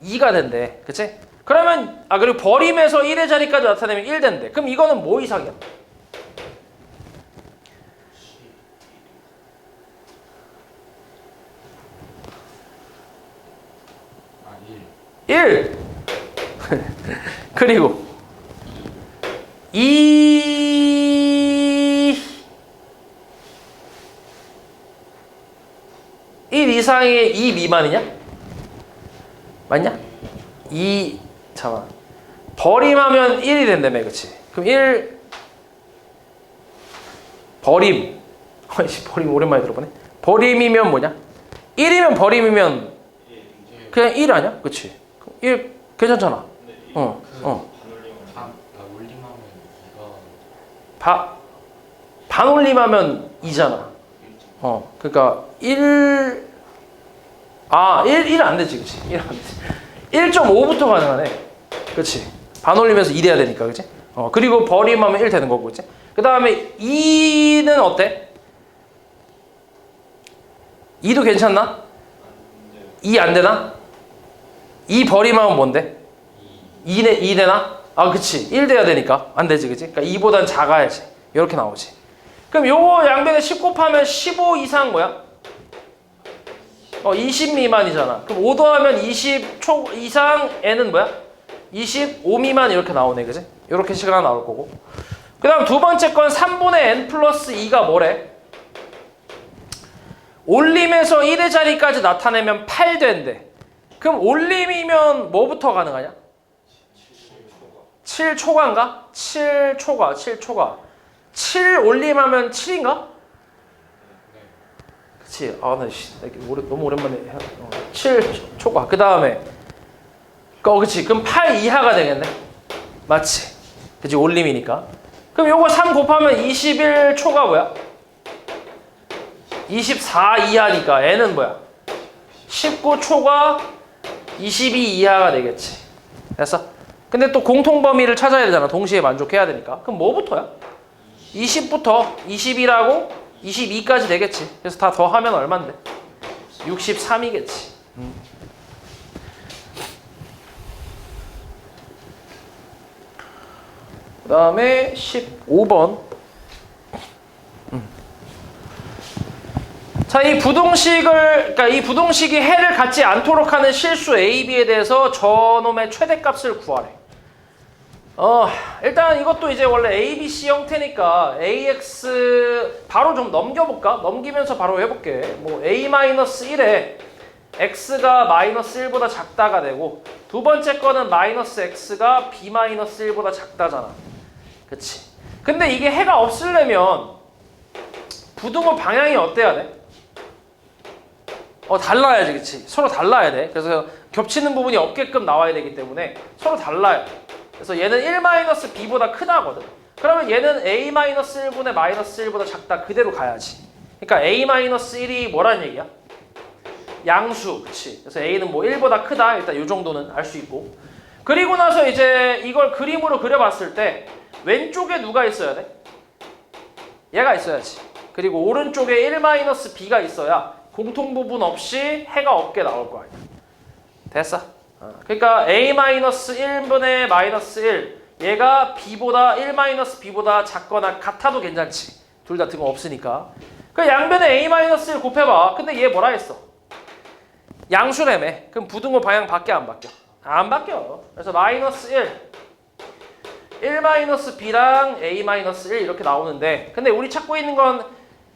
2가 된대. 그치? 그러면 그리고 버림해서 1의 자리까지 나타내면 1 된대. 그럼 이거는 뭐 이상이야? 1. 그리고 1 이상의 2 미만이냐? 맞냐? 2 잠깐 버림하면 1이 된다며. 그치? 그럼 1 버림 버림 오랜만에 들어보네. 버림이면 뭐냐? 1이면 버림이면 그냥 1 아니야? 그치? 1 괜찮잖아. 반올림하면 2잖아. 그러니까 1 안 되지. 그치? 1 안 되지. 1.5부터 가능하네. 그치? 반올림해서 2 돼야 되니까. 그치? 그리고 버림하면 1 되는 거고. 그치? 그 다음에 2는 어때? 2도 괜찮나? 2 안 되나? 2 버림하면 뭔데? 2 되나? 그치. 1 돼야 되니까. 안 되지. 그치? 그러니까 2보단 작아야지. 이렇게 나오지. 그럼 요거 양변에 10 곱하면 15 이상 뭐야? 20 미만이잖아. 그럼 5 더하면 20 이상 n은 뭐야? 25 미만 이렇게 나오네. 그치? 이렇게 시간 나올 거고. 그 다음 두 번째 건 3분의 n 플러스 2가 뭐래? 올림에서 1의 자리까지 나타내면 8 된대. 그럼 올림이면 뭐부터 가능하냐? 7초가인가? 7초가. 7 올림하면 7인가? 그치. 나 너무 오랜만에 7초가. 그 다음에 그치. 그럼 8 이하가 되겠네. 맞지? 그치. 올림이니까. 그럼 요거 3 곱하면 21초가 뭐야? 24 이하니까 n은 뭐야? 19초가 22 이하가 되겠지. 됐어? 근데 또 공통범위를 찾아야 되잖아. 동시에 만족해야 되니까. 그럼 뭐부터야? 20부터 21하고 22까지 되겠지. 그래서 다 더하면 얼만데? 63이겠지. 그 다음에 15번. 자, 이 부동식이 해를 갖지 않도록 하는 실수 A, B에 대해서 저놈의 최대값을 구하래. 일단 이것도 이제 원래 ABC 형태니까 AX 바로 좀 넘겨볼까? 넘기면서 바로 해볼게. 뭐 A-1에 X가 -1보다 작다가 되고 두 번째 거는 -X가 B-1보다 작다잖아. 그치? 근데 이게 해가 없으려면 부등호 방향이 어때야 돼? 달라야지, 그치? 서로 달라야 돼. 그래서 겹치는 부분이 없게끔 나와야 되기 때문에 서로 달라요. 그래서 얘는 1-b보다 크다거든. 그러면 얘는 a-1분의 -1보다 작다 그대로 가야지. 그러니까 a-1이 뭐라는 얘기야? 양수, 그치? 그래서 a는 뭐 1보다 크다. 일단 이 정도는 알 수 있고. 그리고 나서 이제 이걸 그림으로 그려봤을 때 왼쪽에 누가 있어야 돼? 얘가 있어야지. 그리고 오른쪽에 1-b가 있어야 공통 부분 없이 해가 없게 나올 거 아니야. 됐어? 그러니까 a-1분의 -1 얘가 b보다 1-b보다 작거나 같아도 괜찮지. 둘 다 등호 없으니까. 그 양변에 a-1 곱해봐. 근데 얘 뭐라 했어? 양수라며. 그럼 부등호 방향 바뀌어 안 바뀌어? 안 바뀌어. 그래서 -1 1-b랑 a-1 이렇게 나오는데 근데 우리 찾고 있는 건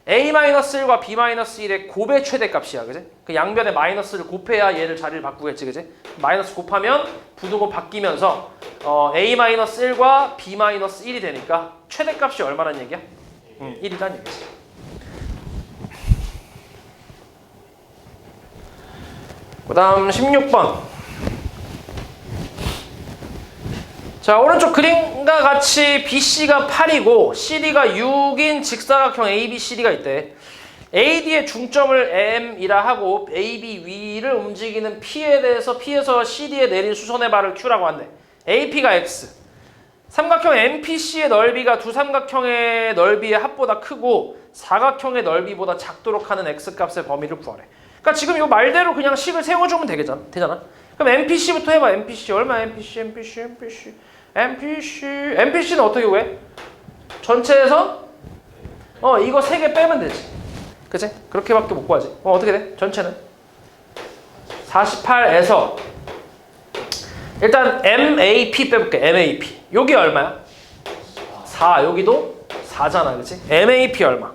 a-1과 b-1의 곱의 최대값이야, 그지? 그 양변에 마이너스를 곱해야 얘를 자리를 바꾸겠지, 그지? 마이너스 곱하면 부등호 바뀌면서 a-1과 b-1이 되니까 최대값이 얼마란 얘기야? 1이란 얘기지. 그 다음 16번. 자, 오른쪽 그림과 같이 BC가 8이고 CD가 6인 직사각형 ABCD가 있대. AD의 중점을 M이라 하고 AB 위를 움직이는 P에 대해서 P에서 CD에 내린 수선의 발을 Q라고 한대. AP가 X. 삼각형 MPC의 넓이가 두 삼각형의 넓이의 합보다 크고 사각형의 넓이보다 작도록 하는 X값의 범위를 구하래. 그러니까 지금 이 말대로 그냥 식을 세워주면 되잖아. 그럼 MPC부터 해봐. MPC 얼마? MPC는 어떻게 구해? 전체에서 이거 3개 빼면 되지. 그치? 그렇게밖에 못 구하지. 어떻게 돼? 전체는 48에서 일단 MAP 빼볼게. MAP 여기 얼마야? 4. 여기도 4잖아, 그치? MAP 얼마?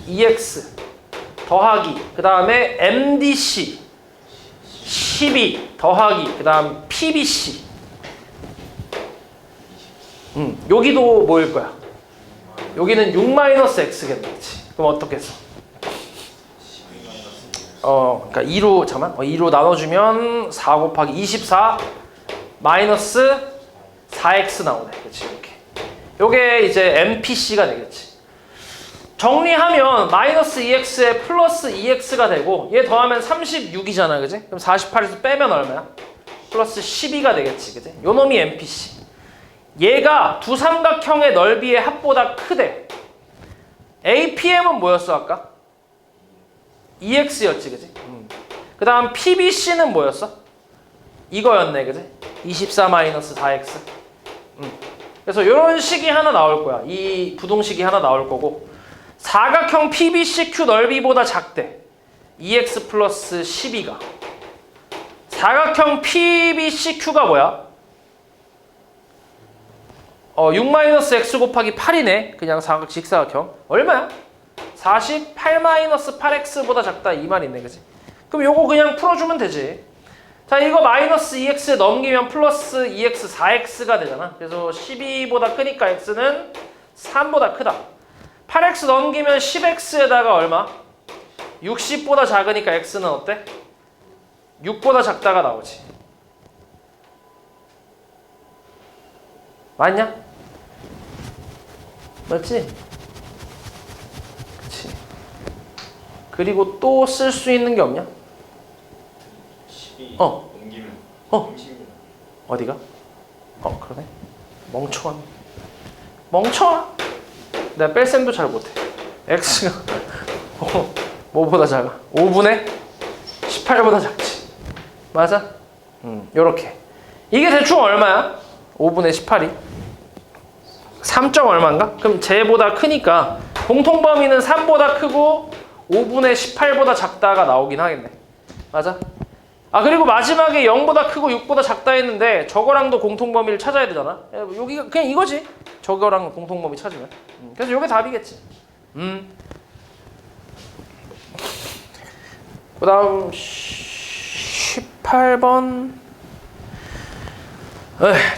EX 더하기 그 다음에 MDC 12 더하기 그 다음 PBC 여기도 뭐일 거야? 여기는 6-x겠네. 그치? 그럼 어떻겠어? 그러니까 2로 나눠주면 4 곱하기 24 마이너스 4x 나오네. 그치? 이렇게. 요게 이제 MPC가 되겠지. 정리하면 마이너스 2x에 플러스 2x가 되고 얘 더하면 36이잖아, 그지? 그럼 48에서 빼면 얼마야? 플러스 12가 되겠지, 그지? 요 놈이 MPC. 얘가 두 삼각형의 넓이의 합보다 크대. APM은 뭐였어 아까? 2x였지, 그지? 그 다음 PBC는 뭐였어? 이거였네, 그지? 24-4x. 그래서 이런 식이 하나 나올 거야. 이 부동식이 하나 나올 거고. 사각형 PBCQ 넓이보다 작대. 2x 플러스 12가. 사각형 PBCQ가 뭐야? 6-x 곱하기 8이네. 그냥 직사각형. 얼마야? 48-8x보다 작다 이 말이네, 그지? 그럼 요거 그냥 풀어주면 되지. 자, 이거 마이너스 2x 넘기면 플러스 2x 4x가 되잖아. 그래서 12보다 크니까 x는 3보다 크다. 8x 넘기면 10x에다가 얼마? 60보다 작으니까 x는 어때? 6보다 작다가 나오지. 맞냐? 맞지? 그치. 그리고 또 쓸 수 있는 게 없냐? 12 옮기면 30이다. 어디가? 그러네. 멍청아. 내가 뺄셈도 잘 못해. x가 뭐보다 작아? 5분의 18보다 작지. 맞아? 요렇게. 이게 대충 얼마야? 5분의 18이 3. 얼마인가? 그럼 쟤보다 크니까 공통범위는 3보다 크고 5분의 18보다 작다가 나오긴 하겠네. 맞아? 아 그리고 마지막에 0보다 크고 6보다 작다 했는데 저거랑도 공통범위를 찾아야 되잖아. 여기가 그냥 이거지. 저거랑 공통범위 찾으면. 그래서 이게 답이겠지. 그 다음 18번.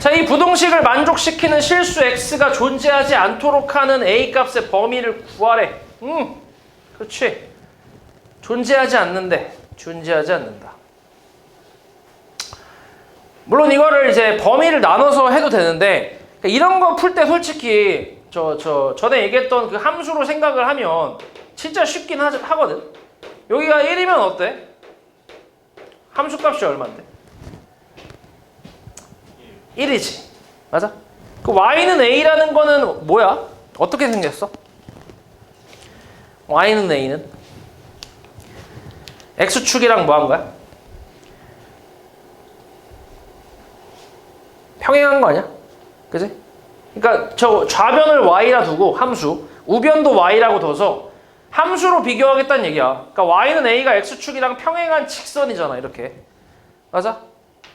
자, 이 부동식을 만족시키는 실수 x가 존재하지 않도록 하는 a 값의 범위를 구하래. 그렇지. 존재하지 않는데. 존재하지 않는다. 물론 이거를 이제 범위를 나눠서 해도 되는데 이런 거 풀 때 솔직히 전에 얘기했던 그 함수로 생각을 하면 진짜 쉽긴 하거든. 여기가 1이면 어때? 함수 값이 얼마인데? 1이지. 맞아? 그 y는 a라는 거는 뭐야? 어떻게 생겼어? y는 a는? x축이랑 뭐 한 거야? 평행한 거 아니야? 그지? 그러니까 저 좌변을 y라 두고 함수, 우변도 y라고 둬서 함수로 비교하겠다는 얘기야. 그러니까 y는 a가 x축이랑 평행한 직선이잖아. 이렇게. 맞아?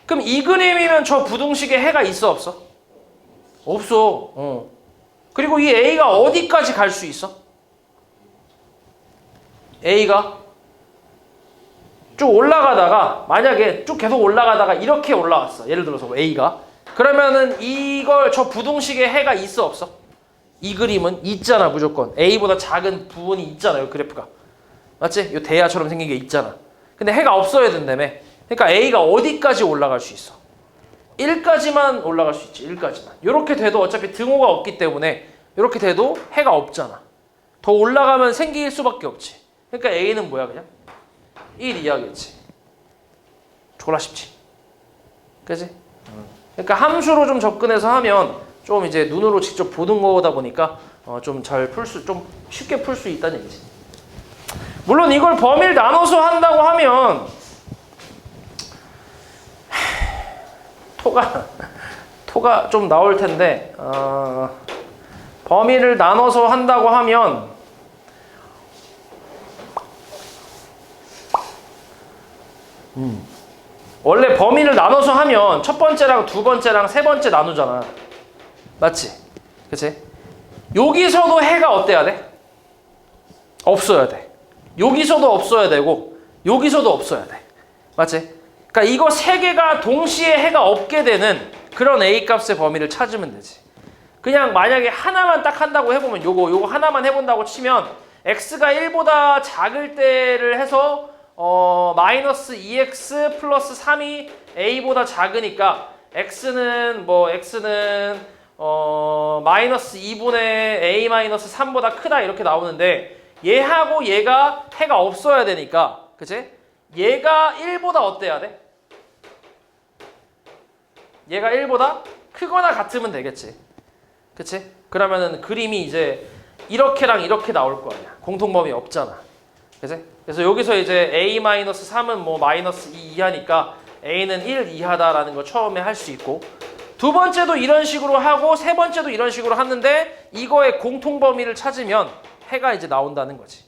그럼 이 그림이면 저 부등식에 해가 있어 없어? 없어. 그리고 이 a가 어디까지 갈 수 있어? a가 쭉 올라가다가 만약에 쭉 계속 올라가다가 이렇게 올라왔어. 예를 들어서 a가 그러면은 이걸 저 부등식에 해가 있어 없어? 이 그림은 있잖아. 무조건 a보다 작은 부분이 있잖아. 요 그래프가 맞지? 요 대야처럼 생긴 게 있잖아. 근데 해가 없어야 된다며. 그러니까 a가 어디까지 올라갈 수 있어? 1까지만 올라갈 수 있지. 1까지만. 이렇게 돼도 어차피 등호가 없기 때문에 이렇게 돼도 해가 없잖아. 더 올라가면 생길 수밖에 없지. 그러니까 a는 뭐야? 그냥 1 이하겠지. 졸라 쉽지. 그지? 그러니까 함수로 좀 접근해서 하면 좀 이제 눈으로 직접 보는 거다 보니까 좀 잘 좀 쉽게 풀 수 있다는 얘기지. 물론 이걸 범위를 나눠서 한다고 하면 토가 좀 나올 텐데 범위를 나눠서 한다고 하면 원래 범위를 나눠서 하면 첫 번째랑 두 번째랑 세 번째 나누잖아. 맞지? 그치? 여기서도 해가 어때야 돼? 없어야 돼. 여기서도 없어야 되고 여기서도 없어야 돼. 맞지? 그러니까 이거 세 개가 동시에 해가 없게 되는 그런 a 값의 범위를 찾으면 되지. 그냥 만약에 하나만 딱 한다고 해보면 요거 하나만 해본다고 치면 x가 1보다 작을 때를 해서 마이너스 2x 플러스 3이 a보다 작으니까 x는 마이너스 2분의 a 마이너스 3보다 크다 이렇게 나오는데 얘하고 얘가 해가 없어야 되니까 그치? 얘가 1보다 어때야 돼? 얘가 1보다 크거나 같으면 되겠지. 그치? 그러면은 그림이 이제 이렇게랑 이렇게 나올 거 아니야. 공통범위 없잖아. 그치? 그래서 여기서 이제 a-3은 뭐 마이너스 2 이하니까 a는 1 이하다라는 거 처음에 할 수 있고 두 번째도 이런 식으로 하고 세 번째도 이런 식으로 하는데 이거의 공통범위를 찾으면 해가 이제 나온다는 거지.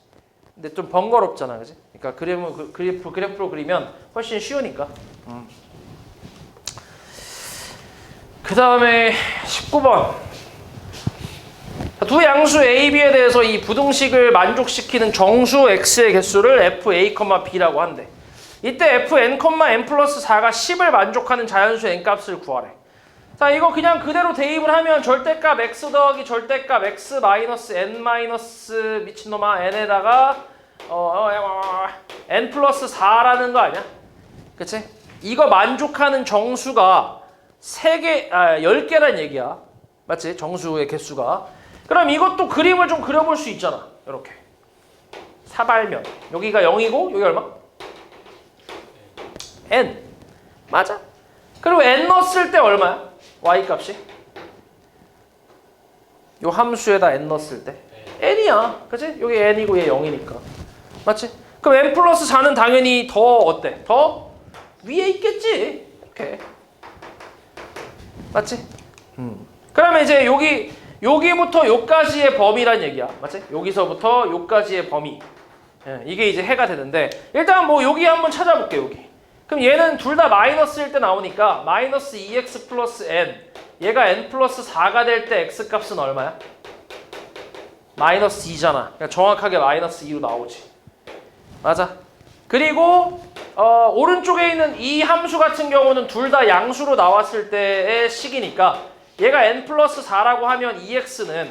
근데 좀 번거롭잖아. 그치? 그러니까 그래프로 그리면 훨씬 쉬우니까. 그 다음에 19번. 두 양수 a, b에 대해서 이 부등식을 만족시키는 정수 x의 개수를 fa, b라고 한대. 이때 fn, n 플러스 4가 10을 만족하는 자연수 n 값을 구하래. 자, 이거 그냥 그대로 대입을 하면 절대값 x 더하기 절대값 x 마이너스 n 마이너스 미친놈아 n에다가 n 플러스 4라는 거 아니야? 그치? 이거 만족하는 정수가 10개란 얘기야. 맞지? 정수의 개수가. 그럼 이것도 그림을 좀 그려볼 수 있잖아. 이렇게 사발면 여기가 0이고 여기 얼마? n 맞아? 그리고 n 넣었을 때 얼마야? y 값이? 요 함수에다 n 넣었을 때 n이야. 그치? 여기 n이고 얘 0이니까 맞지? 그럼 n 플러스 4는 당연히 더 어때? 더 위에 있겠지. 이렇게 맞지? 그러면 이제 여기부터 여기까지의 범위란 얘기야. 맞지? 여기서부터 여기까지의 범위. 예, 이게 이제 해가 되는데 일단 뭐 여기 한번 찾아볼게. 그럼 얘는 둘 다 마이너스일 때 나오니까 마이너스 2x 플러스 n 얘가 n 플러스 4가 될 때 x 값은 얼마야? 마이너스 2잖아. 그러니까 정확하게 마이너스 2로 나오지. 맞아. 그리고 오른쪽에 있는 이 함수 같은 경우는 둘 다 양수로 나왔을 때의 식이니까 얘가 n 플러스 4라고 하면 2x는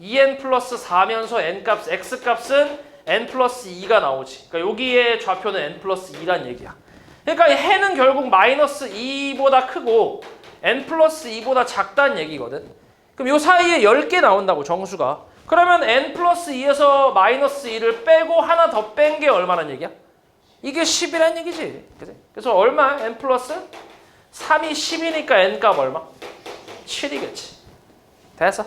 2n 플러스 4면서 n 값, x 값은 n 플러스 2가 나오지. 그러니까 여기에 좌표는 n 플러스 2란 얘기야. 그러니까 이 해는 결국 마이너스 2보다 크고 n 플러스 2보다 작다는 얘기거든. 그럼 요 사이에 10개 나온다고 정수가. 그러면 n 플러스 2에서 마이너스 2를 빼고 하나 더 뺀 게 얼마란 얘기야? 이게 10이란 얘기지. 그치? 그래서 얼마? n 플러스 3이 10이니까 n 값 얼마? 7이겠지. 됐어?